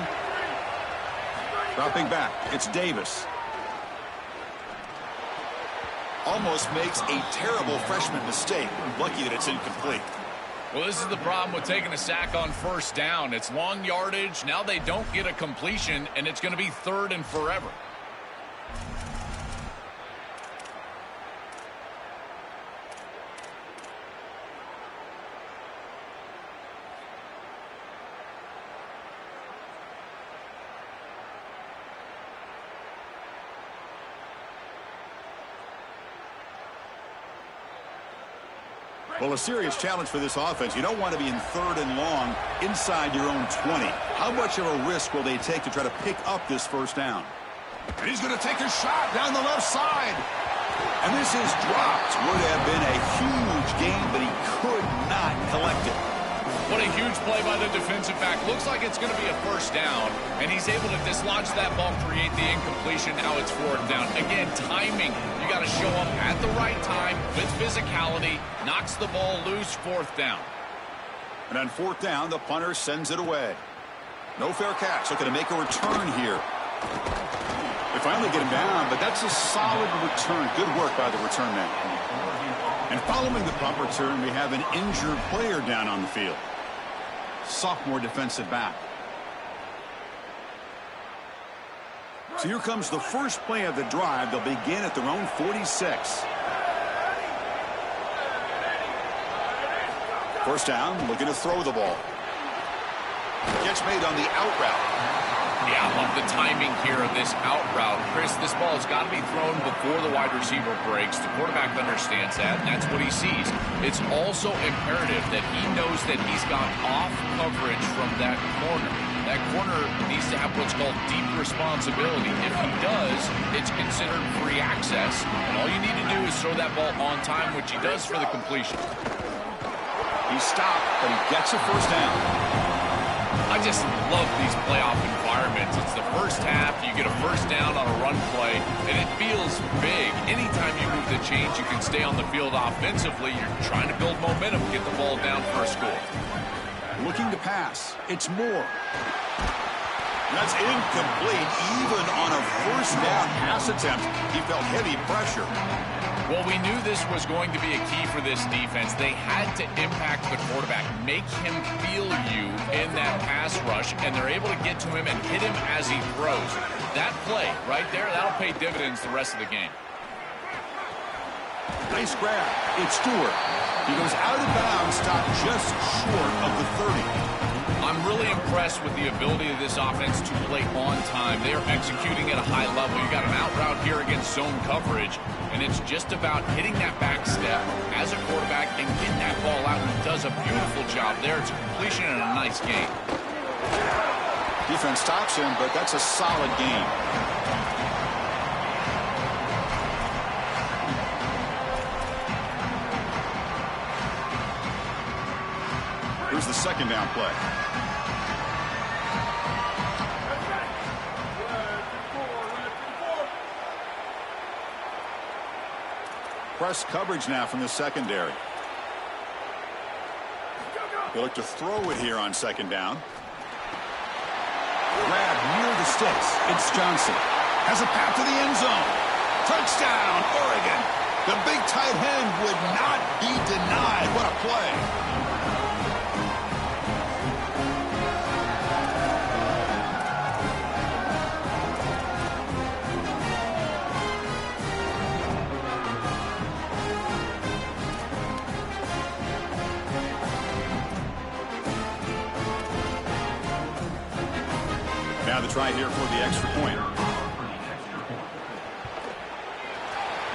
Dropping back, it's Davis. Almost makes a terrible freshman mistake. Lucky that it's incomplete. Well, this is the problem with taking a sack on first down. It's long yardage. Now they don't get a completion, and it's going to be 3rd and forever. Well, a serious challenge for this offense. You don't want to be in 3rd and long inside your own 20. How much of a risk will they take to try to pick up this first down? And he's going to take a shot down the left side. And this is dropped. Would have been a huge gain, but he could not collect it. What a huge play by the defensive back. Looks like it's going to be a first down, and he's able to dislodge that ball, create the incompletion. Now it's 4th down. Again, timing. You got to show up at the right time with physicality. Knocks the ball loose, 4th down. And on 4th down, the punter sends it away. No fair catch. Looking to make a return here. They finally get him down, but that's a solid return. Good work by the return man. And following the punt return, we have an injured player down on the field. Sophomore defensive back. So here comes the first play of the drive. They'll begin at their own 46. First down, looking to throw the ball. Catch made on the out route. Yeah, I love the timing here of this out route. Chris, this ball has got to be thrown before the wide receiver breaks. The quarterback understands that, and that's what he sees. It's also imperative that he knows that he's got off coverage from that corner. That corner needs to have what's called deep responsibility. If he does, it's considered free access. And all you need to do is throw that ball on time, which he does for the completion. He stopped, but he gets a first down. I just love these playoff environments. It's the first half. You get a first down on a run play, and it feels big. Anytime you move the chains, you can stay on the field offensively. You're trying to build momentum, get the ball down for a score. Looking to pass. It's Moore. That's incomplete. Even on a first down pass attempt, he felt heavy pressure. Well, we knew this was going to be a key for this defense. They had to impact the quarterback, make him feel you in that pass rush, and they're able to get to him and hit him as he throws. That play right there, that'll pay dividends the rest of the game. Nice grab. It's Stewart. He goes out of bounds, stopped just short of the 30. I'm really impressed with the ability of this offense to play on time. They are executing at a high level. You got an out route here against zone coverage, and it's just about hitting that back step as a quarterback and getting that ball out, and he does a beautiful job there. It's a completion and a nice game. Defense stops him, but that's a solid game. Here's the 2nd down play. Press coverage now from the secondary. They look to throw it here on 2nd down. Grab near the sticks. It's Johnson. Has a path to the end zone. Touchdown, Oregon. The big tight end would not be denied. What a play. Now the try here for the extra point.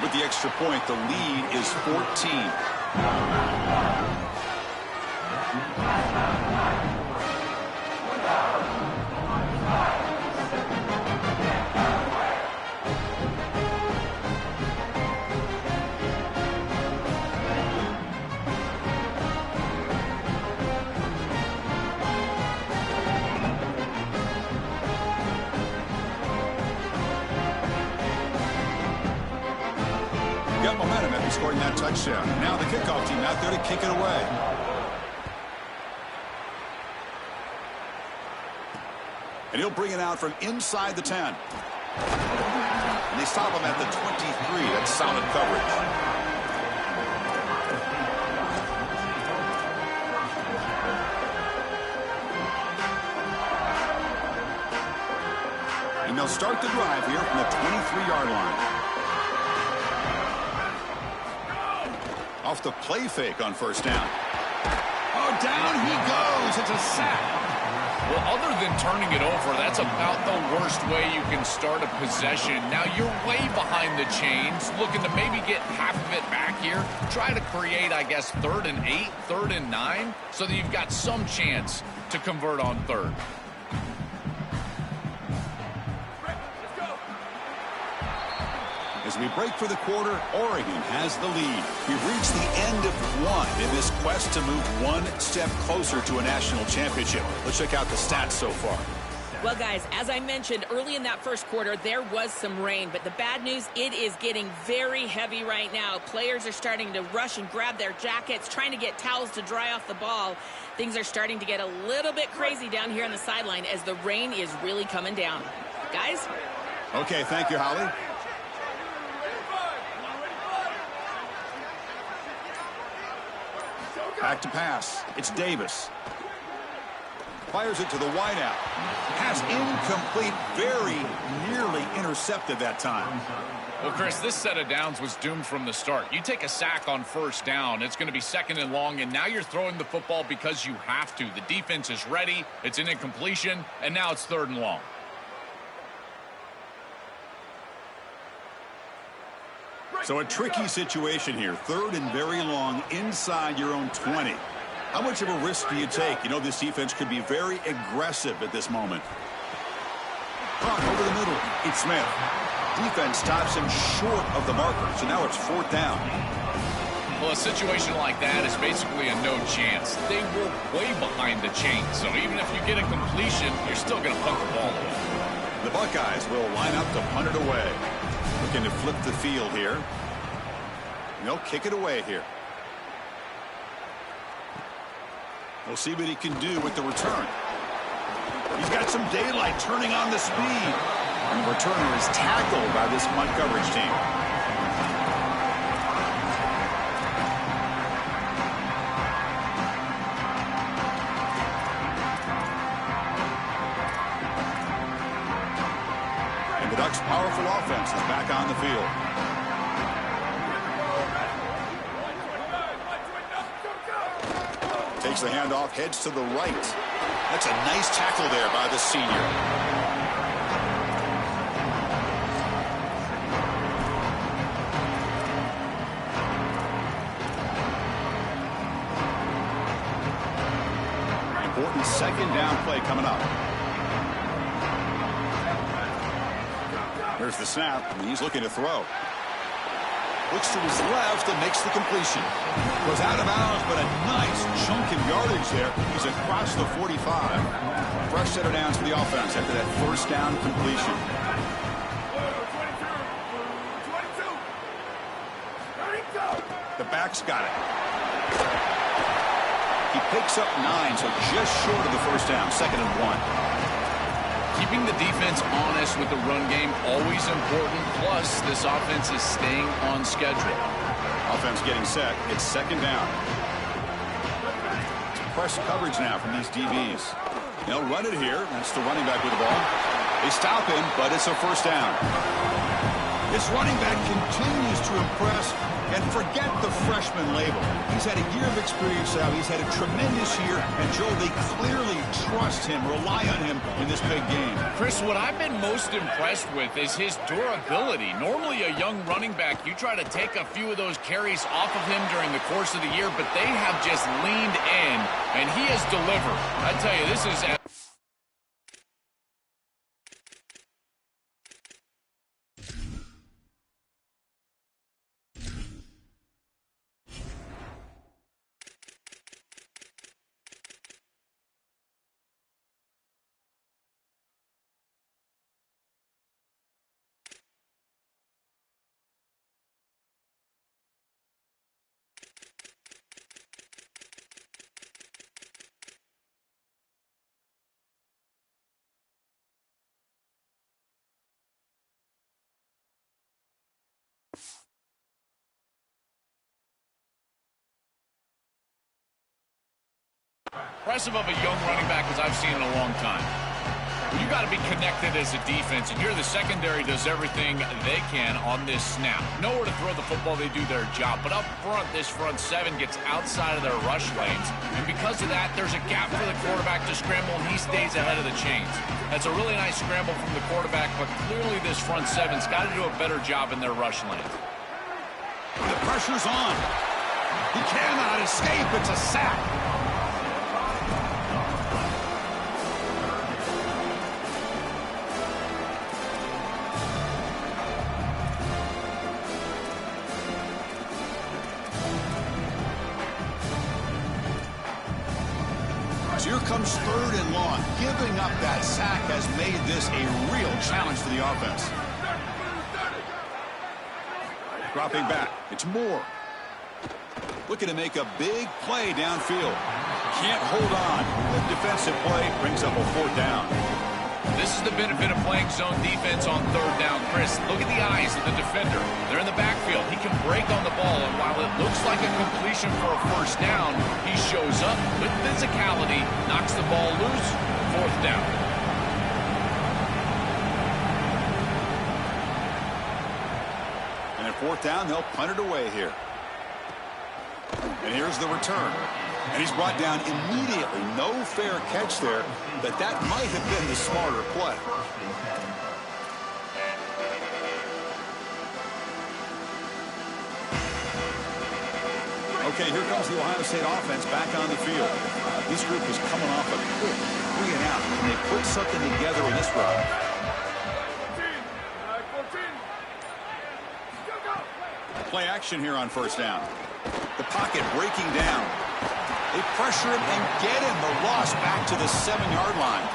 With the extra point, the lead is 14. Got momentum after scoring that touchdown. Now the kickoff team out there to kick it away. And he'll bring it out from inside the 10. And they stop him at the 23. That's solid coverage. And they'll start the drive here from the 23-yard line. Off the play fake on first down. Oh, down he goes. It's a sack. Well, other than turning it over, that's about the worst way you can start a possession. Now, you're way behind the chains, looking to maybe get half of it back here. Try to create, I guess, 3rd and 8, 3rd and 9, so that you've got some chance to convert on 3rd. As we break for the quarter, Oregon has the lead. We've reached the end of one in this quest to move one step closer to a national championship. Let's check out the stats so far. Well, guys, as I mentioned early in that first quarter, there was some rain. But the bad news, it is getting very heavy right now. Players are starting to rush and grab their jackets, trying to get towels to dry off the ball. Things are starting to get a little bit crazy down here on the sideline as the rain is really coming down. Guys? Okay, thank you, Holly. Back to pass. It's Davis. Fires it to the wideout. Pass incomplete. Very nearly intercepted that time. Well, Chris, this set of downs was doomed from the start. You take a sack on first down, it's going to be 2nd and long, and now you're throwing the football because you have to. The defense is ready. It's an incompletion, and now it's 3rd and long. So a tricky situation here. 3rd and very long inside your own 20. How much of a risk do you take? You know, this defense could be very aggressive at this moment. Caught over the middle. It's Smith. Defense stops him short of the marker. So now it's 4th down. Well, a situation like that is basically a no chance. They were way behind the chain. So even if you get a completion, you're still going to punt the ball away. The Buckeyes will line up to punt it away. Looking to flip the field here. They'll kick it away here. We'll see what he can do with the return. He's got some daylight turning on the speed. And the returner is tackled by this punt coverage team. And the Ducks' powerful offense is back on the field. Takes the handoff, heads to the right. That's a nice tackle there by the senior. Important 2nd down play coming up. There's the snap, and he's looking to throw. Looks to his left and makes the completion. Goes out of bounds, but a nice chunk in yardage there. He's across the 45. Fresh set of downs for the offense after that 1st down completion. The back's got it. He picks up 9, so just short of the 1st down, 2nd and 1. Keeping the defense honest with the run game, always important. Plus, this offense is staying on schedule. Offense getting set. It's 2nd down. It's press coverage now from these DBs. They'll run it here. That's the running back with the ball. They stop him, but it's a 1st down. This running back continues to impress. And forget the freshman label. He's had a year of experience now. He's had a tremendous year. And, Joe, they clearly trust him, rely on him in this big game. Chris, what I've been most impressed with is his durability. Normally a young running back, you try to take a few of those carries off of him during the course of the year, but they have just leaned in, and he has delivered. I tell you, this is... impressive of a young running back as I've seen in a long time. You got to be connected as a defense, and here the secondary does everything they can on this snap. Nowhere to throw the football, they do their job. But up front, this front seven gets outside of their rush lanes, and because of that, there's a gap for the quarterback to scramble, and he stays ahead of the chains. That's a really nice scramble from the quarterback, but clearly this front seven's got to do a better job in their rush lanes. The pressure's on. He cannot escape. It's a sack. Here comes 3rd and long. Giving up that sack has made this a real challenge for the offense. Dropping back. It's Moore. Looking to make a big play downfield. Can't hold on. The defensive play brings up a 4th down. This is the benefit of playing zone defense on 3rd down. Chris, look at the eyes of the defender. They're in the backfield. He can break on the ball, and while it looks like a completion for a 1st down, he shows up with physicality, knocks the ball loose, 4th down. And at 4th down, they'll punt it away here. And here's the return. And he's brought down immediately. No fair catch there, but that might have been the smarter play. Okay, here comes the Ohio State offense back on the field. This group is coming off a quick 3 and out, and they put something together in this drive. Play action here on 1st down. The pocket breaking down. They pressure him and get him. The loss back to the 7-yard line.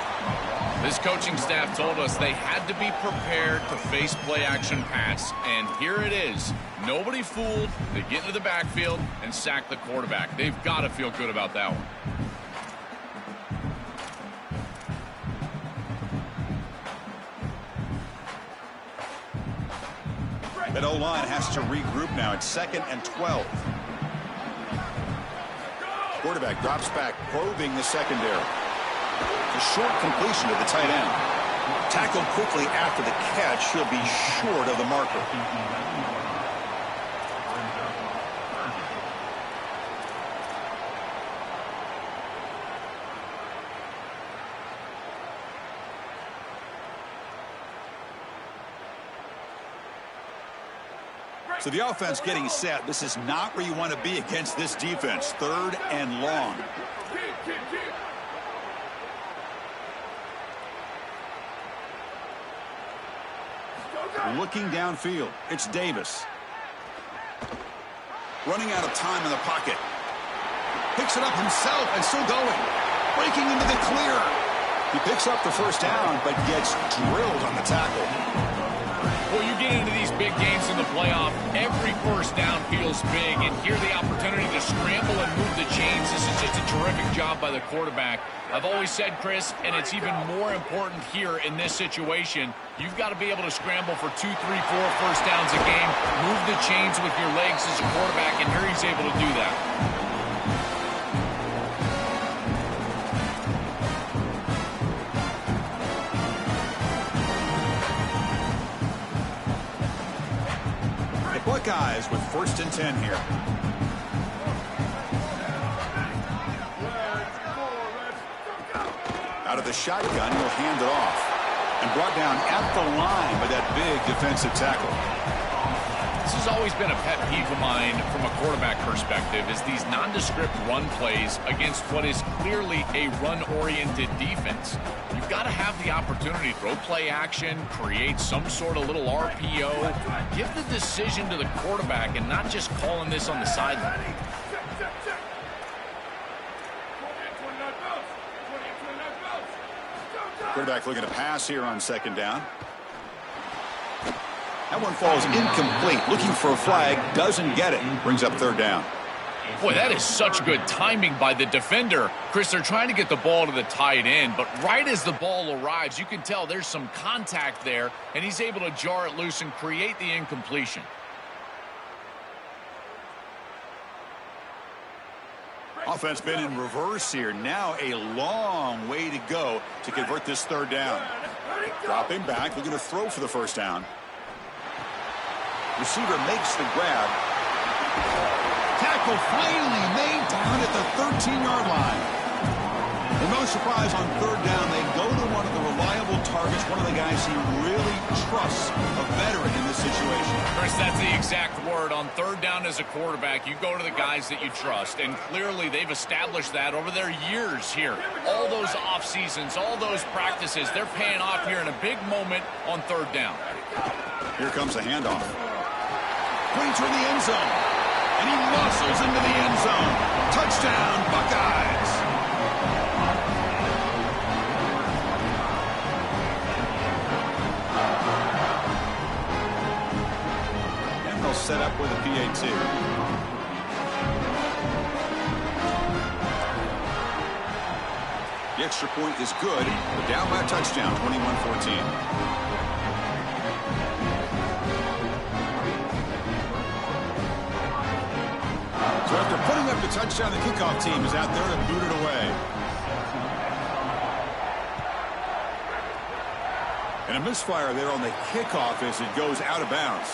This coaching staff told us they had to be prepared to face play-action pass, and here it is. Nobody fooled. They get into the backfield and sack the quarterback. They've got to feel good about that one. That O-line has to regroup now. It's 2nd and 12. Quarterback drops back, probing the secondary. A short completion to the tight end. Tackled quickly after the catch. He'll be short of the marker. So the offense getting set. This is not where you want to be against this defense. 3rd and long. Looking downfield. It's Davis. Running out of time in the pocket. Picks it up himself and still going. Breaking into the clear. He picks up the 1st down, but gets drilled on the tackle. Well, you get into these big games in the playoff, every 1st down feels big, and here the opportunity to scramble and move the chains. This is just a terrific job by the quarterback. I've always said, Chris, and it's even more important here in this situation, you've got to be able to scramble for 2, 3, 4 1st downs a game, move the chains with your legs as a quarterback, and here he's able to do that. Buckeyes with 1st and 10 here. Out of the shotgun, he'll hand it off. And brought down at the line by that big defensive tackle. This has always been a pet peeve of mine from a quarterback perspective, is these nondescript run plays against what is clearly a run-oriented defense. You've got to have the opportunity to throw play action, create some sort of little RPO, give the decision to the quarterback and not just calling this on the sideline. Quarterback looking to pass here on 2nd down. That one falls incomplete. Looking for a flag. Doesn't get it. Brings up 3rd down. Boy, that is such good timing by the defender. Chris, they're trying to get the ball to the tight end, but right as the ball arrives, you can tell there's some contact there, and he's able to jar it loose and create the incompletion. Offense been in reverse here. Now a long way to go to convert this 3rd down. Dropping back, looking to throw for the 1st down. Receiver makes the grab. Tackle finally made down at the 13-yard line. And no surprise on 3rd down, they go to one of the reliable targets, one of the guys he really trusts, a veteran in this situation. Chris, that's the exact word. On 3rd down as a quarterback, you go to the guys that you trust, and clearly they've established that over their years here. All those off seasons, all those practices, they're paying off here in a big moment on 3rd down. Here comes a handoff. Putting toward the end zone. And he muscles into the end zone. Touchdown, Buckeyes. And they'll set up with a PAT. The extra point is good. But down by a touchdown, 21-14. So after putting up the touchdown, the kickoff team is out there to boot it away. And a misfire there on the kickoff as it goes out of bounds.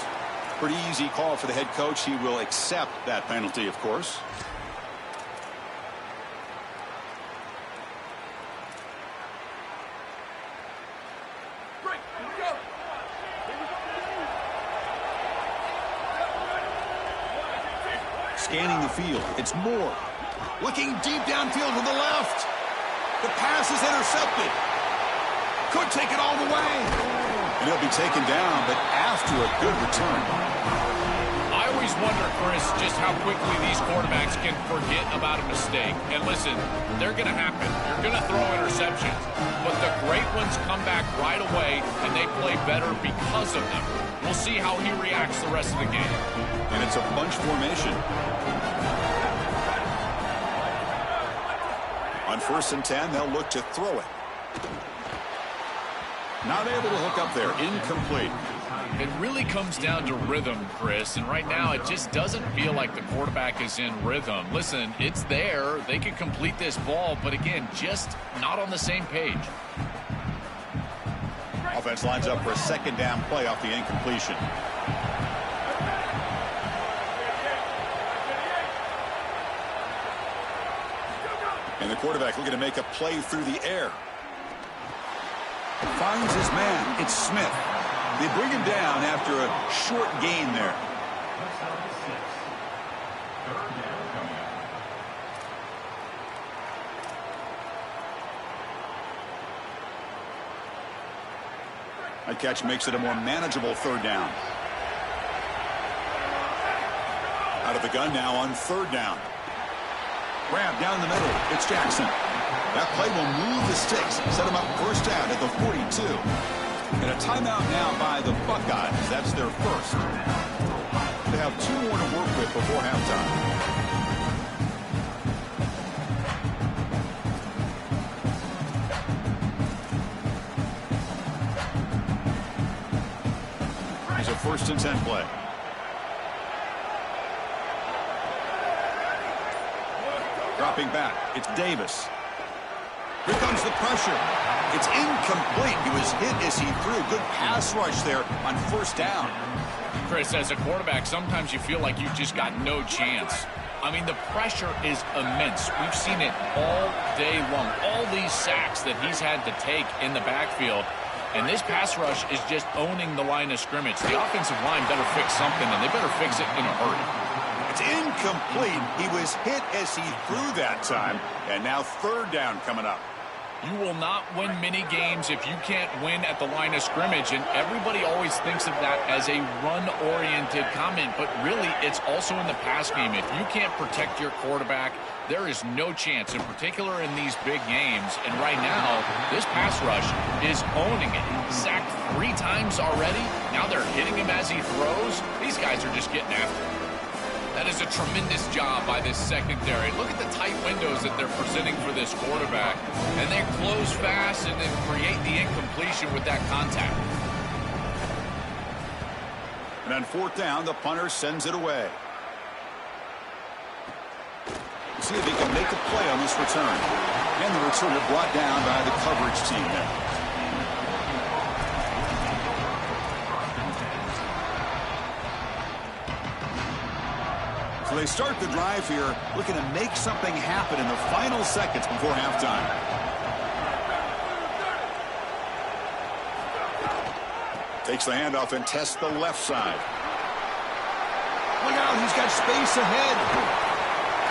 Pretty easy call for the head coach. He will accept that penalty, of course. Scanning the field. It's Moore. Looking deep downfield to the left. The pass is intercepted. Could take it all the way. And he'll be taken down, but after a good return. I always wonder, Chris, just how quickly these quarterbacks can forget about a mistake. And listen, they're going to happen. You're going to throw interceptions. But the great ones come back right away, and they play better because of them. We'll see how he reacts the rest of the game. And it's a bunch formation. On 1st and 10, they'll look to throw it. Not able to hook up there. Incomplete. It really comes down to rhythm, Chris, and right now it just doesn't feel like the quarterback is in rhythm. Listen, it's there. They can complete this ball, but again, just not on the same page. Offense lines up for a 2nd down play off the incompletion. And the quarterback looking to make a play through the air. Finds his man. It's Smith. They bring him down after a short gain there. That catch makes it a more manageable 3rd down. Out of the gun now on 3rd down. Grab down the middle. It's Jackson. That play will move the sticks. Set them up 1st down at the 42. And a timeout now by the Buckeyes. That's their first. They have 2 more to work with before halftime. It's a 1st and 10 play. Dropping back. It's Davis. Here comes the pressure. It's incomplete. He was hit as he threw. Good pass rush there on first down. Chris, as a quarterback, sometimes you feel like you've just got no chance. I mean, the pressure is immense. We've seen it all day long. All these sacks that he's had to take in the backfield. And this pass rush is just owning the line of scrimmage. The offensive line better fix something, and they better fix it in a hurry. It's incomplete. He was hit as he threw that time. And now third down coming up. You will not win many games if you can't win at the line of scrimmage, and everybody always thinks of that as a run-oriented comment, but really it's also in the pass game. If you can't protect your quarterback, there is no chance, in particular in these big games. And right now, this pass rush is owning it. Sacked 3 times already. Now they're hitting him as he throws. These guys are just getting after him. That is a tremendous job by this secondary. Look at the tight windows that they're presenting for this quarterback. And they close fast and then create the incompletion with that contact. And on fourth down, the punter sends it away. See if he can make a play on this return. And the returner brought down by the coverage team there. So they start the drive here, looking to make something happen in the final seconds before halftime. Takes the handoff and tests the left side. Look out, he's got space ahead.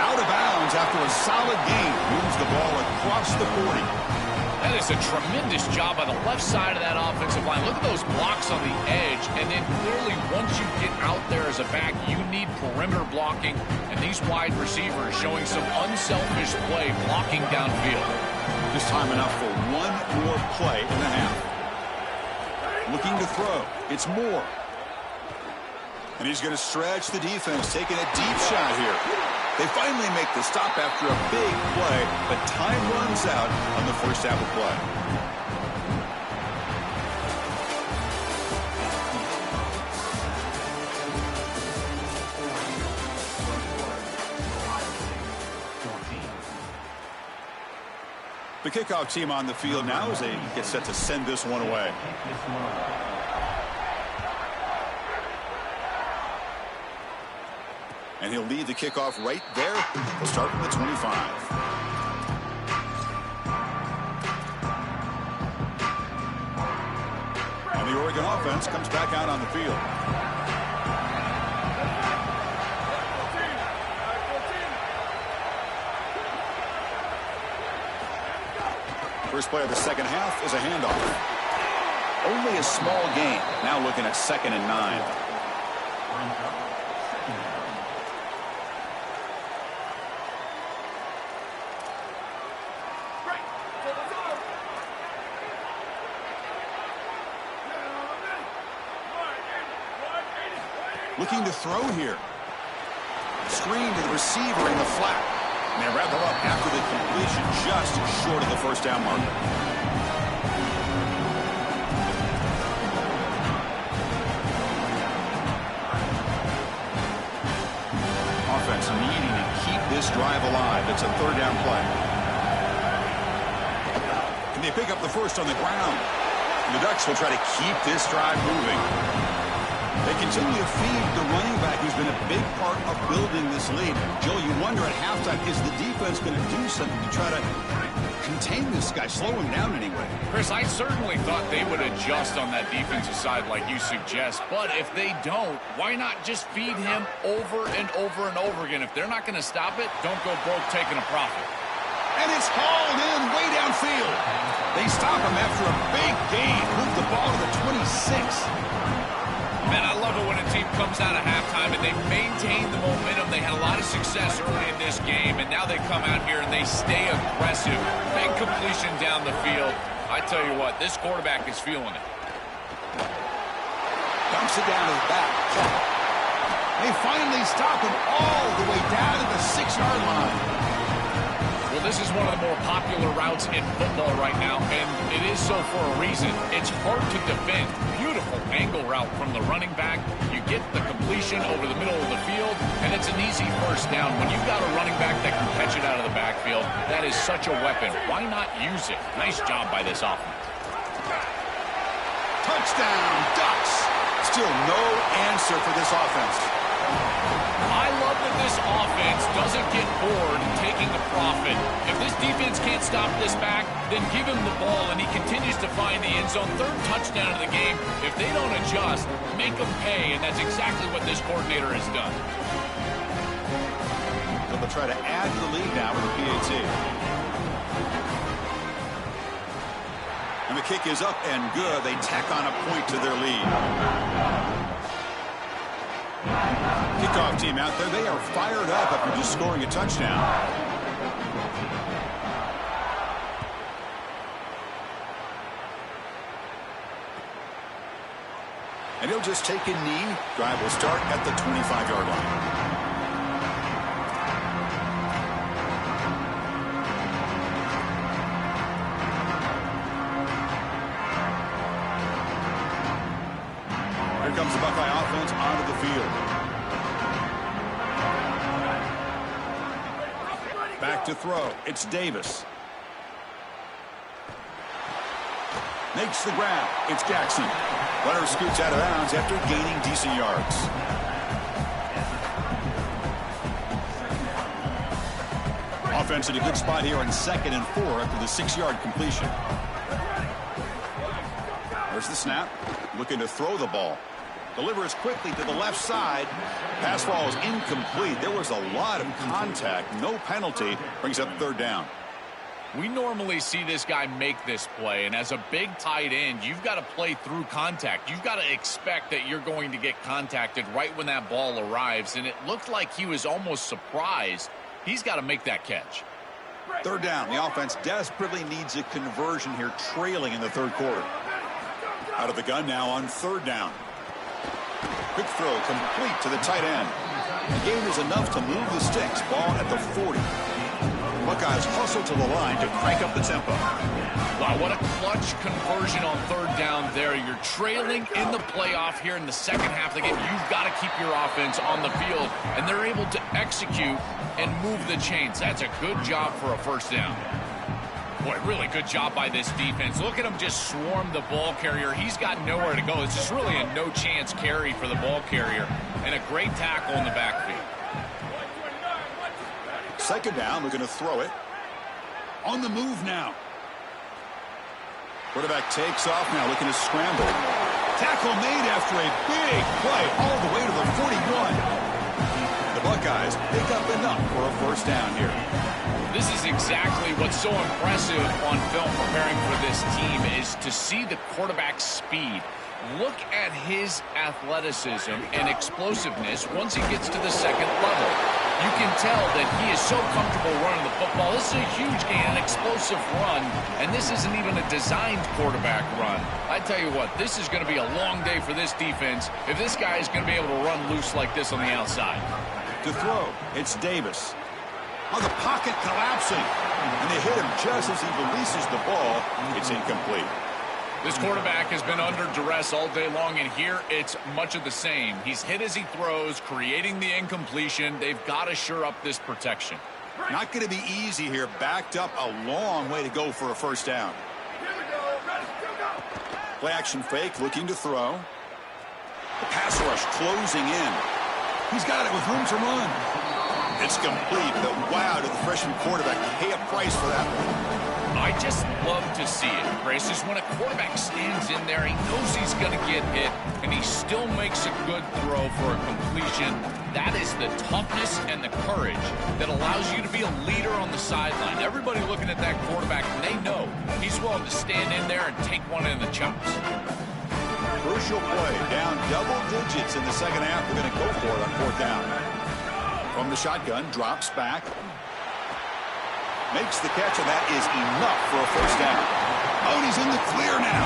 Out of bounds after a solid gain. Moves the ball across the 40. That is a tremendous job by the left side of that offensive line. Look at those blocks on the edge. And then clearly once you get out there as a back, you need perimeter blocking. And these wide receivers showing some unselfish play blocking downfield. This time enough for one more play in the half. Looking to throw. It's Moore. And he's going to stretch the defense, taking a deep shot here. They finally make the stop after a big play, but time runs out on the first half of play. The kickoff team on the field now as they get set to send this one away. And he'll lead the kickoff right there. He'll start from the 25. And the Oregon offense comes back out on the field. First play of the second half is a handoff. Only a small gain. Now looking at 2nd and 9. Looking to throw here. Screen to the receiver in the flat. And they wrap it up after the completion, just short of the first down marker. Offense needing to keep this drive alive. It's a third down play. And they pick up the first on the ground. The Ducks will try to keep this drive moving. They continue to feed the running back who's been a big part of building this lead. Joe, you wonder at halftime, is the defense going to do something to try to contain this guy, slow him down anyway? Chris, I certainly thought they would adjust on that defensive side like you suggest. But if they don't, why not just feed him over and over and over again? If they're not going to stop it, don't go broke taking a profit. And it's hauled in way downfield. They stop him after a big gain. Move the ball to the 26. Man, I love it when a team comes out of halftime and they maintain the momentum. They had a lot of success early in this game, and now they come out here and they stay aggressive. Big completion down the field. I tell you what, this quarterback is feeling it. Dumps it down to the back. They finally stop him all the way down to the 6-yard line. Well, this is one of the more popular routes in football right now, and it is so for a reason. It's hard to defend. Beautiful angle route from the running back. You get the completion over the middle of the field, and it's an easy first down. When you've got a running back that can catch it out of the backfield, that is such a weapon. Why not use it? Nice job by this offense. Touchdown, Ducks. Still no answer for this offense. I love that this offense doesn't get bored taking the profit. If this defense can't stop this back, then give him the ball, and he continues to find the end zone. Third touchdown of the game. If they don't adjust, make them pay, and that's exactly what this coordinator has done. They'll try to add to the lead now with the PAT. And the kick is up and good. They tack on a point to their lead. Kickoff team out there. They are fired up after just scoring a touchdown. And he'll just take a knee. Drive will start at the 25-yard line. Here comes the Buckeye offense onto the field. Back to throw. It's Davis. Makes the grab. It's Jackson. Runner scoots out of bounds after gaining decent yards. Offense in a good spot here on 2nd and 4 after the 6-yard completion. There's the snap. Looking to throw the ball. Delivers quickly to the left side. Pass ball is incomplete. There was a lot of contact. No penalty. Brings up 3rd down. We normally see this guy make this play, and as a big tight end, you've got to play through contact. You've got to expect that you're going to get contacted right when that ball arrives, and it looked like he was almost surprised. He's got to make that catch. 3rd down. The offense desperately needs a conversion here, trailing in the 3rd quarter. Out of the gun now on 3rd down. Quick throw complete to the tight end. The gain is enough to move the sticks. Ball at the 40. Buckeyes hustle to the line to crank up the tempo. Wow, what a clutch conversion on 3rd down there. You're trailing in the playoff here in the second half of the game. You've got to keep your offense on the field, and they're able to execute and move the chains. That's a good job for a 1st down. Boy, really good job by this defense. Look at him just swarm the ball carrier. He's got nowhere to go. It's just really a no-chance carry for the ball carrier, and a great tackle in the backfield. 2nd down, looking to throw it. On the move now. Quarterback takes off now, looking to scramble. Tackle made after a big play all the way to the 41. The Buckeyes pick up enough for a 1st down here. This is exactly what's so impressive on film preparing for this team is to see the quarterback's speed. Look at his athleticism and explosiveness once he gets to the 2nd level. You can tell that he is so comfortable running the football. This is a huge gain, an explosive run, and this isn't even a designed quarterback run. I tell you what, this is going to be a long day for this defense if this guy is going to be able to run loose like this on the outside. To throw, it's Davis. Oh, the pocket collapsing, and they hit him just as he releases the ball. It's incomplete. This quarterback has been under duress all day long, and here it's much of the same. He's hit as he throws, creating the incompletion. They've got to shore up this protection. Not going to be easy here. Backed up a long way to go for a 1st down. Play action fake, looking to throw. The pass rush closing in. He's got it with room to run. It's complete, but wow, did the freshman quarterback pay a price for that one. I just love to see it, Chris, is when a quarterback stands in there, he knows he's going to get hit, and he still makes a good throw for a completion. That is the toughness and the courage that allows you to be a leader on the sideline. Everybody looking at that quarterback, and they know he's willing to stand in there and take one in the chops. Crucial play, down double digits in the second half. They're going to go for it on 4th down. From the shotgun, drops back. Makes the catch, and that is enough for a 1st down. Oh, and he's in the clear now.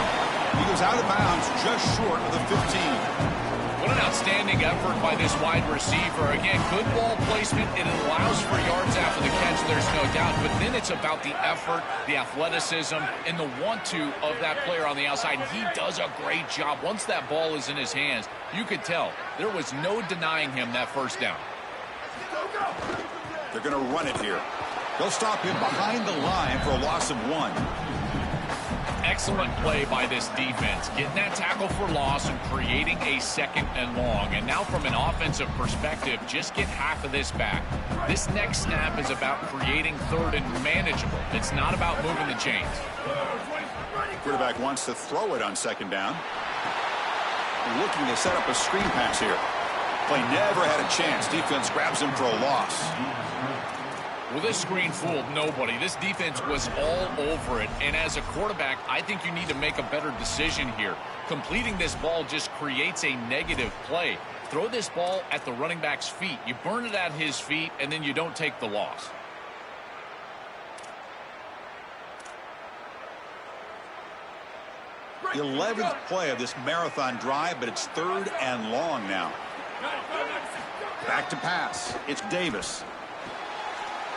He goes out of bounds just short of the 15. What an outstanding effort by this wide receiver. Again, good ball placement. It allows for yards after the catch, there's no doubt. But then it's about the effort, the athleticism, and the want-to of that player on the outside. He does a great job. Once that ball is in his hands, you could tell there was no denying him that first down. They're going to run it here. They'll stop him behind the line for a loss of 1. Excellent play by this defense, getting that tackle for loss and creating a 2nd and long. And now from an offensive perspective, just get half of this back. This next snap is about creating 3rd and manageable. It's not about moving the chains. Quarterback wants to throw it on 2nd down. Looking to set up a screen pass here. Play never had a chance. Defense grabs him for a loss. Well, this screen fooled nobody. This defense was all over it. And as a quarterback, I think you need to make a better decision here. Completing this ball just creates a negative play. Throw this ball at the running back's feet. You burn it at his feet, and then you don't take the loss. The 11th play of this marathon drive, but it's 3rd and long now. Back to pass. It's Davis.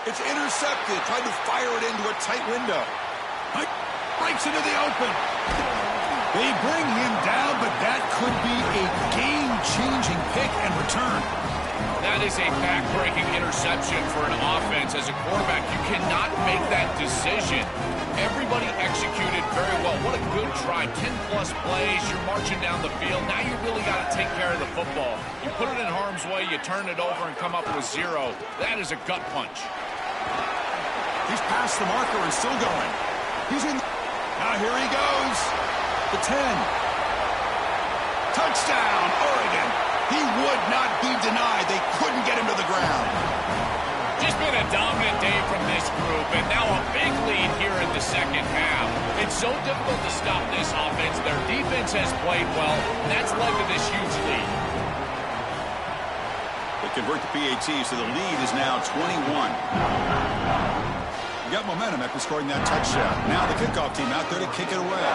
It's intercepted. Tried to fire it into a tight window. Breaks into the open. They bring him down, but that could be a game-changing pick and return. That is a back-breaking interception for an offense. As a quarterback, you cannot make that decision. Everybody executed very well. What a good try. 10-plus plays. You're marching down the field. Now you really got to take care of the football. You put it in harm's way, you turn it over and come up with 0. That is a gut punch. He's past the marker and still going. He's in. Now here he goes. The 10. Touchdown, Oregon. He would not be denied. They couldn't get him to the ground. Just been a dominant day from this group, and now a big lead here in the 2nd half. It's so difficult to stop this offense. Their defense has played well, and that's led to this huge lead. They convert the PAT, so the lead is now 21. You got momentum after scoring that touchdown. Now the kickoff team out there to kick it away.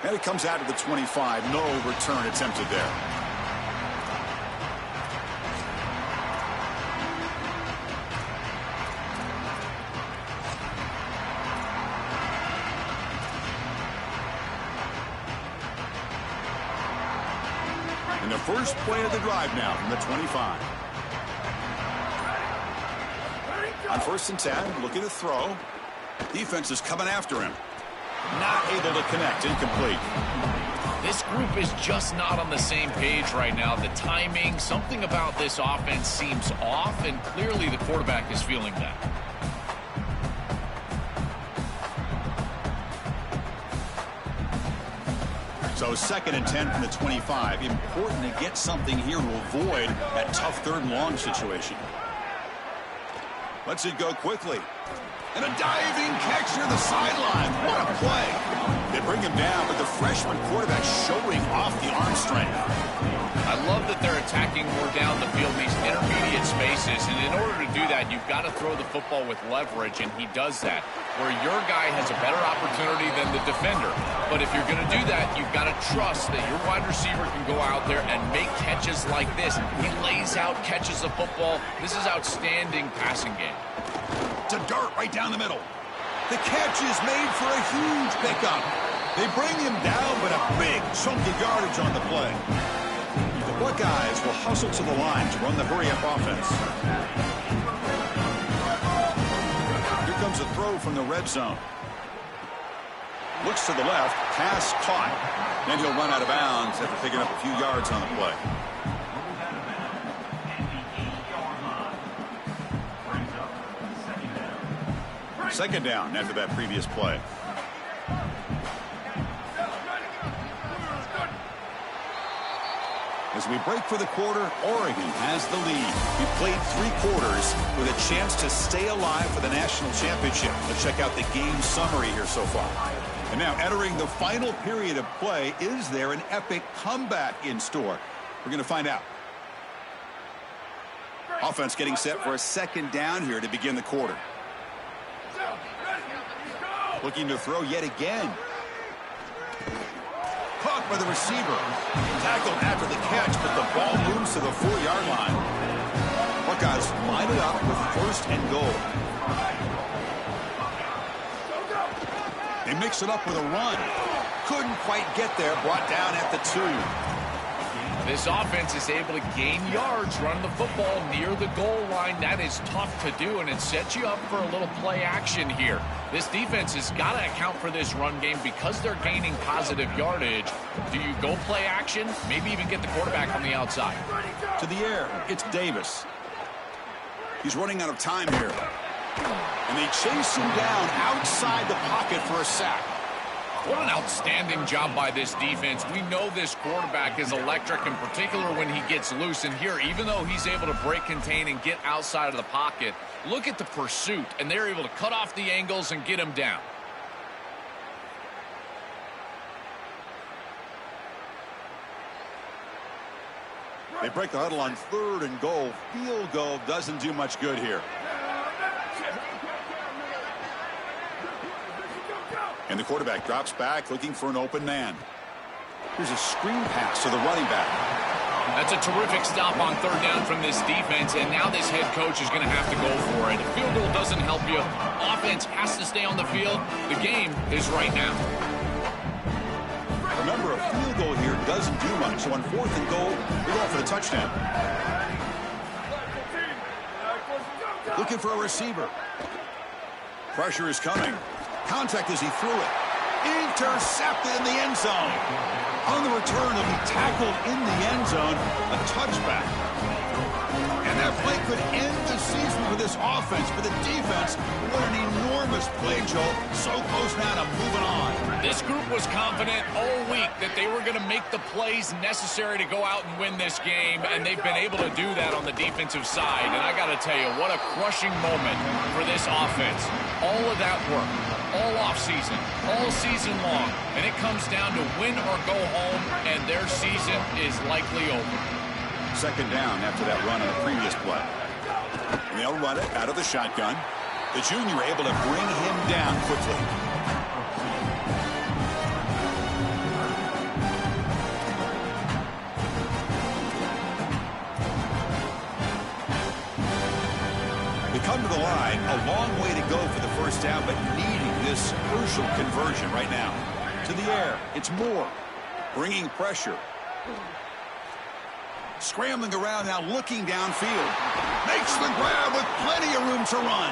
And it comes out to the 25. No return attempted there. And the first play of the drive now from the 25. On 1st and 10, looking to throw. Defense is coming after him. Not able to connect. Incomplete. This group is just not on the same page right now. The timing, something about this offense seems off, and clearly the quarterback is feeling that. So 2nd and 10 from the 25. Important to get something here to avoid that tough 3rd and long situation. Lets it go quickly. And a diving catch near the sideline. What a play. They bring him down, but the freshman quarterback showing off the arm strength. I love that they're attacking more down the field, these intermediate spaces. And in order to do that, you've got to throw the football with leverage, and he does that, where your guy has a better opportunity than the defender. But if you're going to do that, you've got to trust that your wide receiver can go out there and make catches like this. He lays out, catches the football. This is outstanding passing game. To Dart right down the middle. The catch is made for a huge pickup. They bring him down, but a big chunk of yardage on the play. The Buckeyes will hustle to the line to run the hurry-up offense. Here comes a throw from the red zone. Looks to the left, pass caught. Then he'll run out of bounds after picking up a few yards on the play. Second down after that previous play. As we break for the quarter, Oregon has the lead. We played 3 quarters with a chance to stay alive for the national championship. Let's check out the game summary here so far. And now entering the final period of play, is there an epic comeback in store? We're going to find out. Offense getting set for a second down here to begin the quarter. Looking to throw yet again. Caught by the receiver. Tackled after the catch, but the ball moves to the 4-yard line. Buckeyes line it up with 1st and goal. They mix it up with a run. Couldn't quite get there. Brought down at the 2. This offense is able to gain yards running the football near the goal line. That is tough to do, and it sets you up for a little play action here. This defense has got to account for this run game because they're gaining positive yardage. Do you go play action? Maybe even get the quarterback on the outside. To the air, it's Davis. He's running out of time here. And they chase him down outside the pocket for a sack. What an outstanding job by this defense. We know this quarterback is electric, in particular when he gets loose. And here, even though he's able to break, contain, and get outside of the pocket, look at the pursuit, and they're able to cut off the angles and get him down. They break the huddle on 3rd and goal. Field goal doesn't do much good here. And the quarterback drops back looking for an open man. Here's a screen pass to the running back. That's a terrific stop on 3rd down from this defense, and now this head coach is going to have to go for it. If field goal doesn't help you, offense has to stay on the field. The game is right now. Remember, a field goal here doesn't do much. So on 4th and goal, they go for the touchdown. Looking for a receiver. Pressure is coming. Contact as he threw it. Intercepted in the end zone. On the return, he'll be tackled in the end zone. A touchback. And that play could end the season for this offense. For the defense, what an enormous play, Joel. So close now to moving on. This group was confident all week that they were going to make the plays necessary to go out and win this game, and they've been able to do that on the defensive side. And I got to tell you, what a crushing moment for this offense. All of that work, all offseason, all season long, and it comes down to win or go home, and their season is likely over. 2nd down after that run on the previous play. And they'll run it out of the shotgun. The junior able to bring him down quickly. They come to the line, a long way to go for the 1st down, but needing this crucial conversion right now. To the air, it's Moore, bringing pressure. Scrambling around now, looking downfield. Makes the grab with plenty of room to run.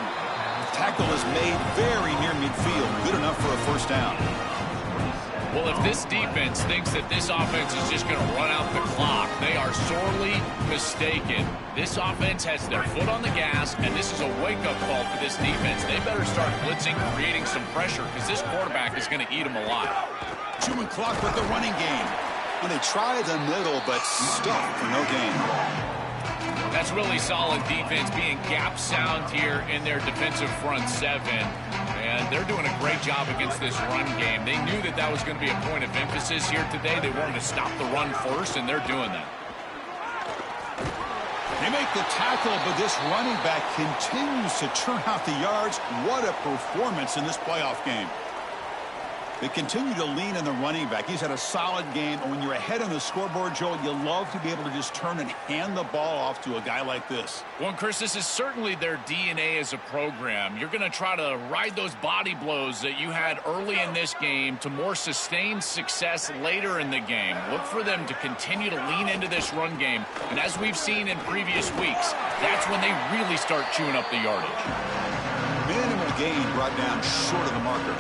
Tackle is made very near midfield. Good enough for a 1st down. Well, if this defense thinks that this offense is just going to run out the clock, they are sorely mistaken. This offense has their foot on the gas, and this is a wake-up call for this defense. They better start blitzing, creating some pressure, because this quarterback is going to eat them alive. Chewing clock with the running game. And they try the middle, but stuck for no gain. That's really solid defense, being gap sound here in their defensive front 7. And they're doing a great job against this run game. They knew that that was going to be a point of emphasis here today. They wanted to stop the run first, and they're doing that. They make the tackle, but this running back continues to churn out the yards. What a performance in this playoff game. They continue to lean on the running back. He's had a solid game. And when you're ahead on the scoreboard, Joel, you love to be able to just turn and hand the ball off to a guy like this. Well, Chris, this is certainly their DNA as a program. You're going to try to ride those body blows that you had early in this game to more sustained success later in the game. Look for them to continue to lean into this run game. And as we've seen in previous weeks, that's when they really start chewing up the yardage. Minimal gain brought down short of the marker.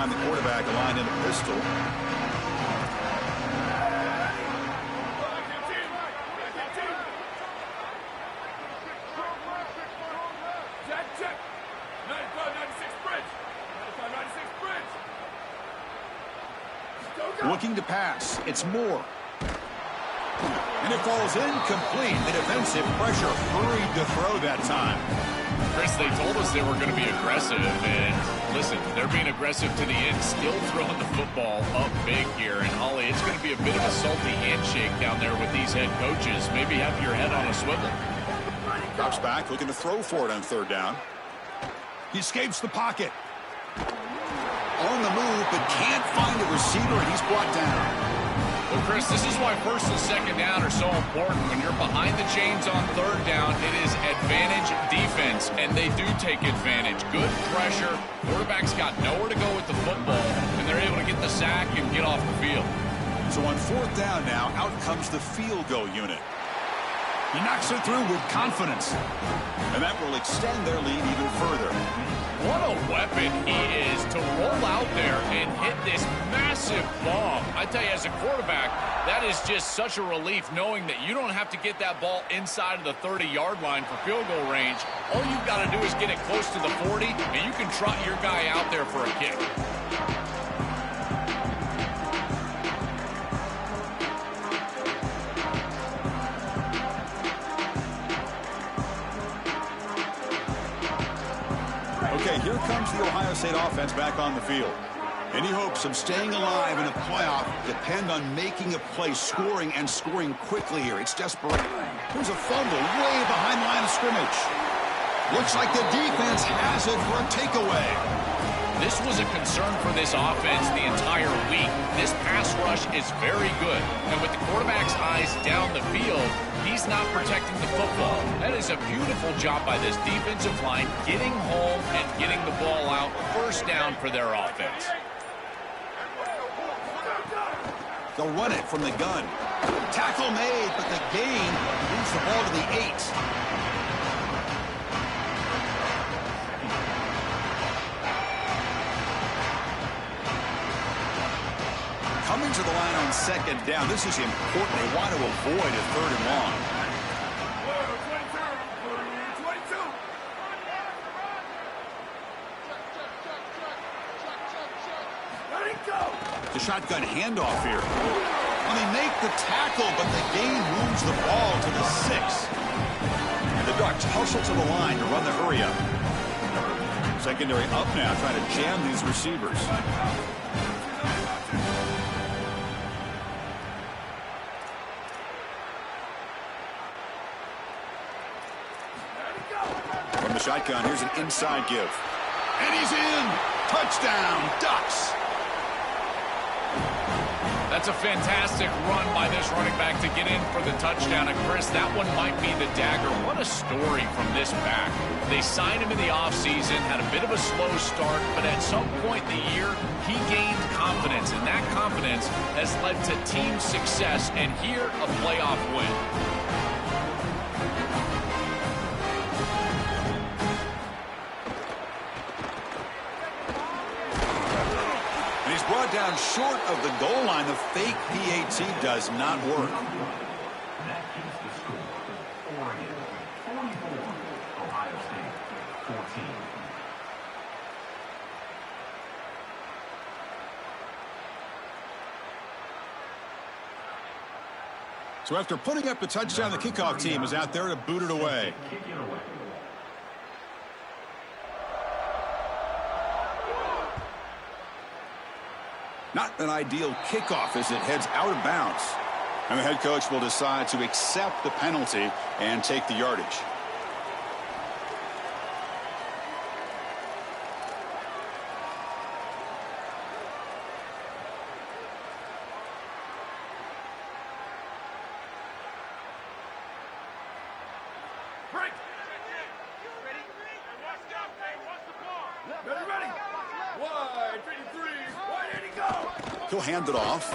behind the quarterback, aligned in a pistol. Looking to pass. It's Moore. And it falls incomplete. The defensive pressure hurried to throw that time. Chris, they told us they were going to be aggressive, and listen, they're being aggressive to the end, still throwing the football up big here. And Holly, it's going to be a bit of a salty handshake down there with these head coaches. Maybe have your head on a swivel. Drops back, looking to throw for it on third down. He escapes the pocket. On the move, but can't find a receiver, and he's brought down. Well, Chris, this is why first and second down are so important. When you're behind the chains on third down, it is advantage defense, and they do take advantage. Good pressure. Quarterback's got nowhere to go with the football, and they're able to get the sack and get off the field. So on fourth down now, out comes the field goal unit. He knocks it through with confidence, and that will extend their lead even further. What a weapon he is to roll out there and hit this massive bomb. I tell you, as a quarterback, that is just such a relief knowing that you don't have to get that ball inside of the 30-yard line for field goal range. All you've got to do is get it close to the 40, and you can trot your guy out there for a kick. Okay, here comes the Ohio State offense back on the field. Any hopes of staying alive in a playoff depend on making a play, scoring, and scoring quickly here. It's desperate. Here's a fumble way behind the line of scrimmage. Looks like the defense has it for a takeaway. This was a concern for this offense the entire week. This pass rush is very good. And with the quarterback's eyes down the field, he's not protecting the football. That is a beautiful job by this defensive line, getting home and getting the ball out. First down for their offense. They'll run it from the gun. Tackle made, but the gain moves the ball to the 8. Coming to the line on second down. This is important. They want to avoid a third and long. The shotgun handoff here. And they make the tackle, but the gain moves the ball to the 6. And the Ducks hustle to the line to run the hurry up. Secondary up now, trying to jam these receivers. From the shotgun, here's an inside give. And he's in! Touchdown, Ducks! That's a fantastic run by this running back to get in for the touchdown. And Chris, that one might be the dagger. What a story from this back. They signed him in the offseason, had a bit of a slow start, but at some point in the year, he gained confidence, and that confidence has led to team success, and here, a playoff win. Brought down short of the goal line. The fake PAT does not work. That is the score. Oregon 44, Ohio State 14. So after putting up the touchdown, the kickoff team is out there to boot it away. Not an ideal kickoff as it heads out of bounds. And the head coach will decide to accept the penalty and take the yardage. Break. Ready. Wide, 53. He'll hand it off.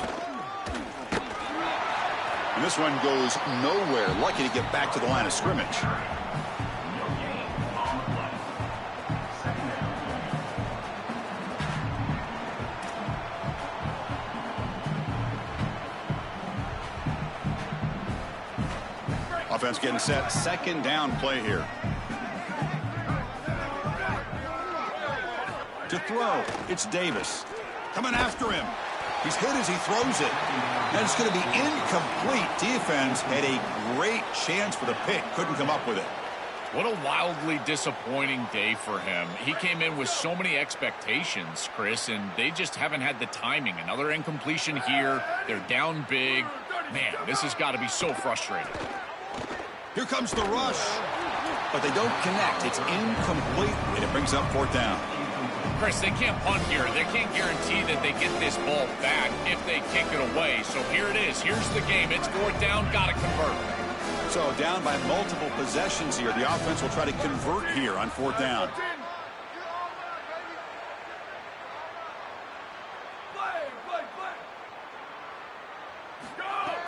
And this one goes nowhere. Lucky to get back to the line of scrimmage. offense getting set. Second down play here. To throw, it's Davis. Coming after him. He's hit as he throws it. And it's going to be incomplete. Defense had a great chance for the pick. Couldn't come up with it. What a wildly disappointing day for him. He came in with so many expectations, Chris, and they just haven't had the timing. Another incompletion here. They're down big. Man, this has got to be so frustrating. Here comes the rush. But they don't connect. It's incomplete, and it brings up fourth down. Chris, they can't punt here. They can't guarantee that they get this ball back if they kick it away. So here it is. Here's the game. It's fourth down. Got to convert. So down by multiple possessions here. The offense will try to convert here on fourth down.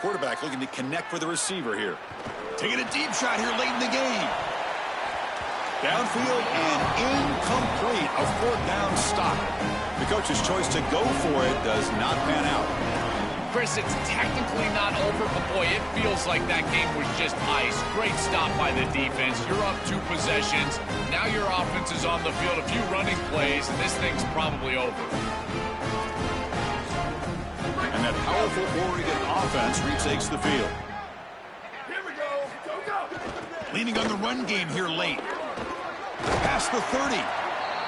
Quarterback looking to connect with the receiver here. Taking a deep shot here late in the game. Downfield and incomplete. A fourth down stop. The coach's choice to go for it does not pan out. Chris, it's technically not over, but boy, it feels like that game was just ice. Great stop by the defense. You're up 2 possessions. Now your offense is on the field. A few running plays, and this thing's probably over. And that powerful Oregon offense retakes the field. Here we go. Go. Leaning on the run game here late. Past the 30.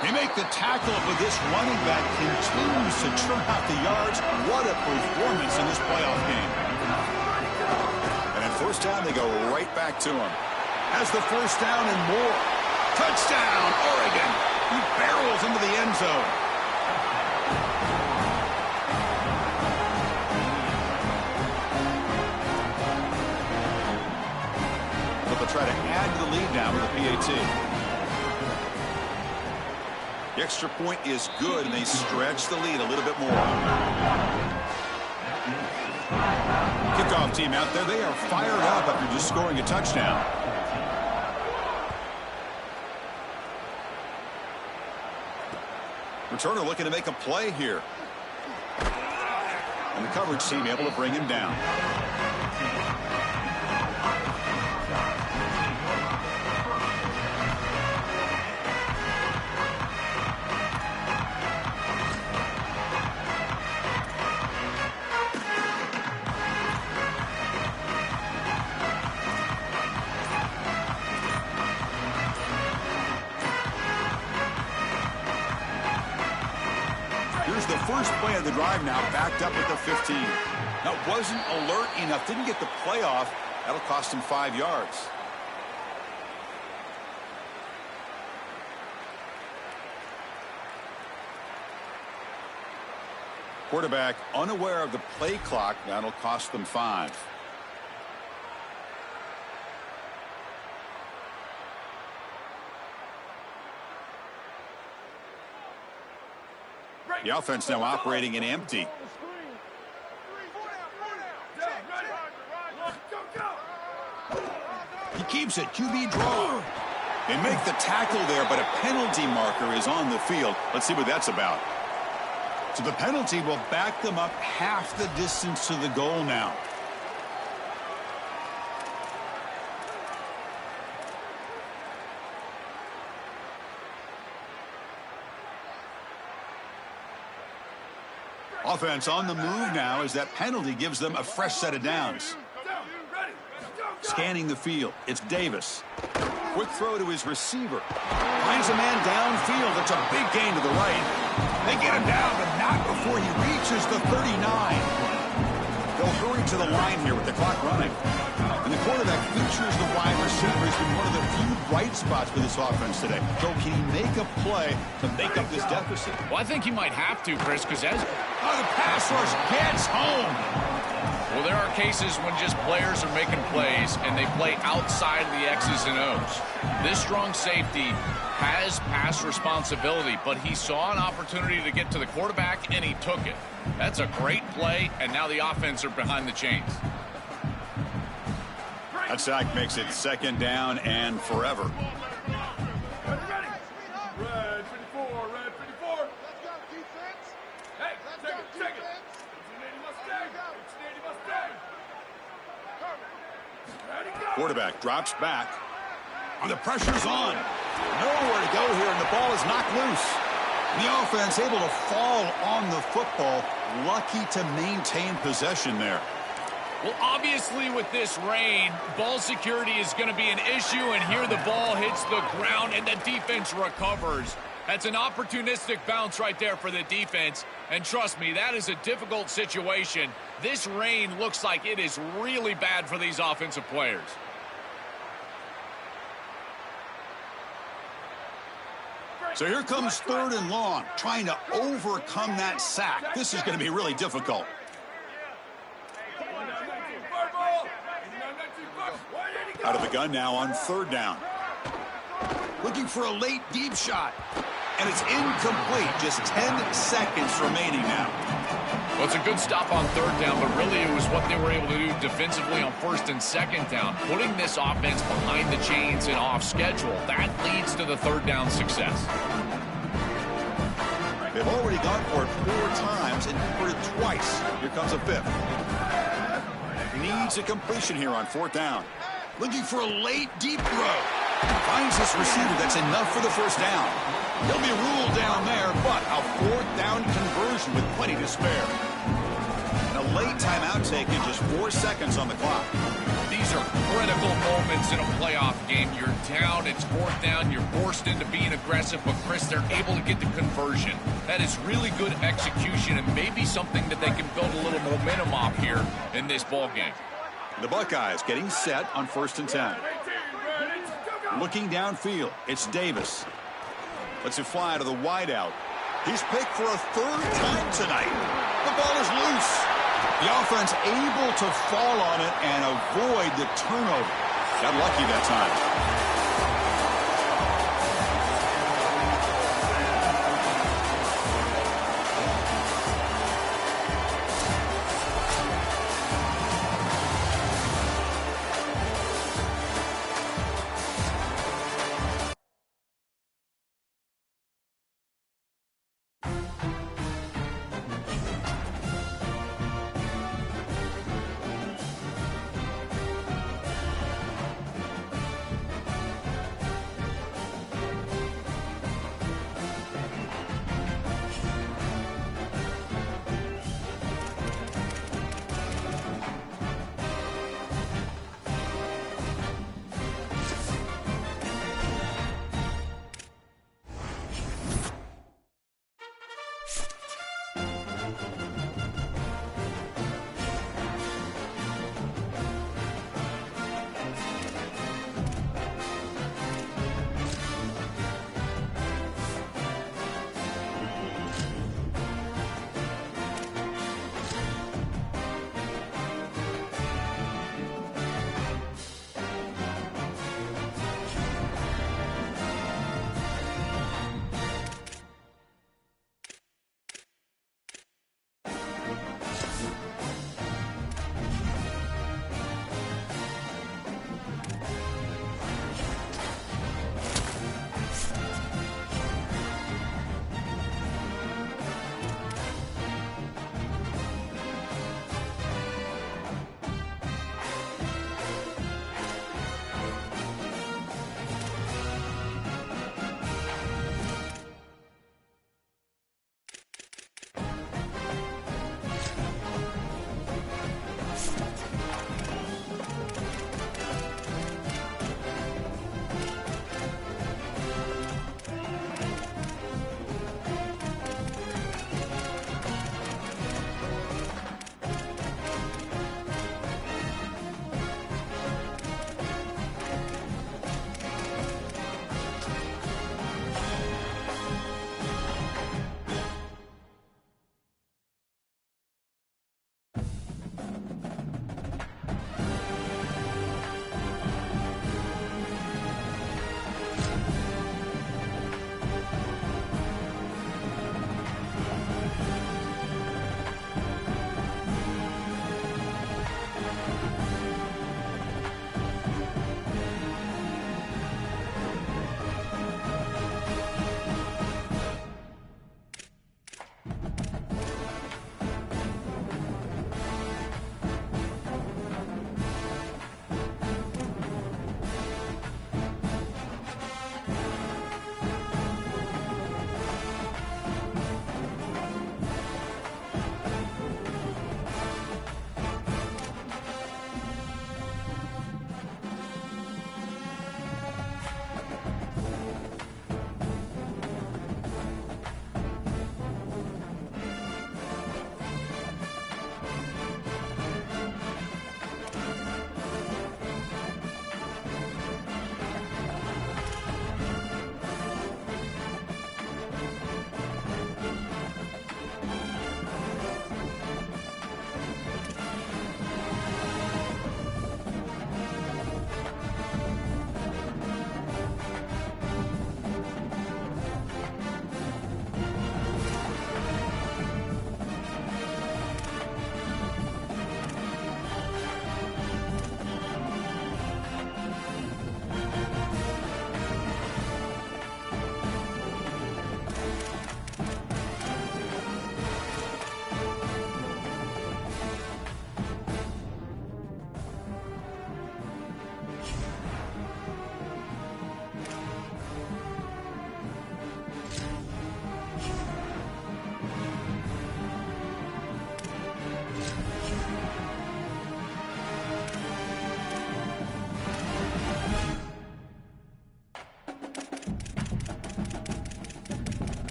They make the tackle, but this running back continues to churn out the yards. What a performance in this playoff game. And at first down, they go right back to him. Has the first down and more. Touchdown, Oregon. He barrels into the end zone. But they'll try to add to the lead now with the PAT. The extra point is good, and they stretch the lead a little bit more. Kickoff team out there. They are fired up after just scoring a touchdown. Returner looking to make a play here. And the coverage team able to bring him down. The first play of the drive now backed up at the 15. Now wasn't alert enough, didn't get the play off. That'll cost him 5 yards. Quarterback unaware of the play clock. That'll cost them 5. The offense now operating in empty. He keeps it. QB draw. They make the tackle there, but a penalty marker is on the field. Let's see what that's about. So the penalty will back them up half the distance to the goal now. Offense on the move now as that penalty gives them a fresh set of downs. Scanning the field, it's Davis. Quick throw to his receiver. Finds a man downfield. That's a big gain to the right. They get him down, but not before he reaches the 39. They'll hurry to the line here with the clock running. And the quarterback features the wide receiver. Has been one of the few bright spots for this offense today. So can he make a play to make up this deficit? Well, I think he might have to, Chris, because as... Oh, the pass rush gets home. Well, there are cases when just players are making plays and they play outside of the X's and O's. This strong safety has pass responsibility, but he saw an opportunity to get to the quarterback and he took it. That's a great play, and now the offense are behind the chains. That sack makes it second down and forever. Red 54, red 54. Let's go, defense. Hey, take it. 1880 Mustang. 1880 Mustang. Quarterback drops back. And the pressure's on. Nowhere to go here, and the ball is knocked loose. The offense able to fall on the football. Lucky to maintain possession there. Well, obviously with this rain, ball security is going to be an issue, and here the ball hits the ground and the defense recovers. That's an opportunistic bounce right there for the defense, and trust me, that is a difficult situation. This rain looks like it is really bad for these offensive players. So here comes 3rd and long, trying to overcome that sack. This is going to be really difficult. Out of the gun now on 3rd down. Looking for a late deep shot. And it's incomplete. Just 10 seconds remaining now. Well, it's a good stop on 3rd down, but really it was what they were able to do defensively on 1st and 2nd down. Putting this offense behind the chains and off schedule, that leads to the 3rd down success. They've already gone for it 4 times and converted twice. Here comes a 5th. Needs a completion here on 4th down. Looking for a late deep throw. Finds this receiver. That's enough for the 1st down. He'll be ruled down there, but a 4th down conversion with plenty to spare. And a late timeout taken, just 4 seconds on the clock. These are critical moments in a playoff game. You're down, it's 4th down, you're forced into being aggressive, but Chris, they're able to get the conversion. That is really good execution and maybe something that they can build a little momentum off here in this ball game. The Buckeyes getting set on 1st and 10. Looking downfield, it's Davis. Lets it fly to the wideout. He's picked for a 3rd time tonight. The ball is loose. The offense able to fall on it and avoid the turnover. Got lucky that time.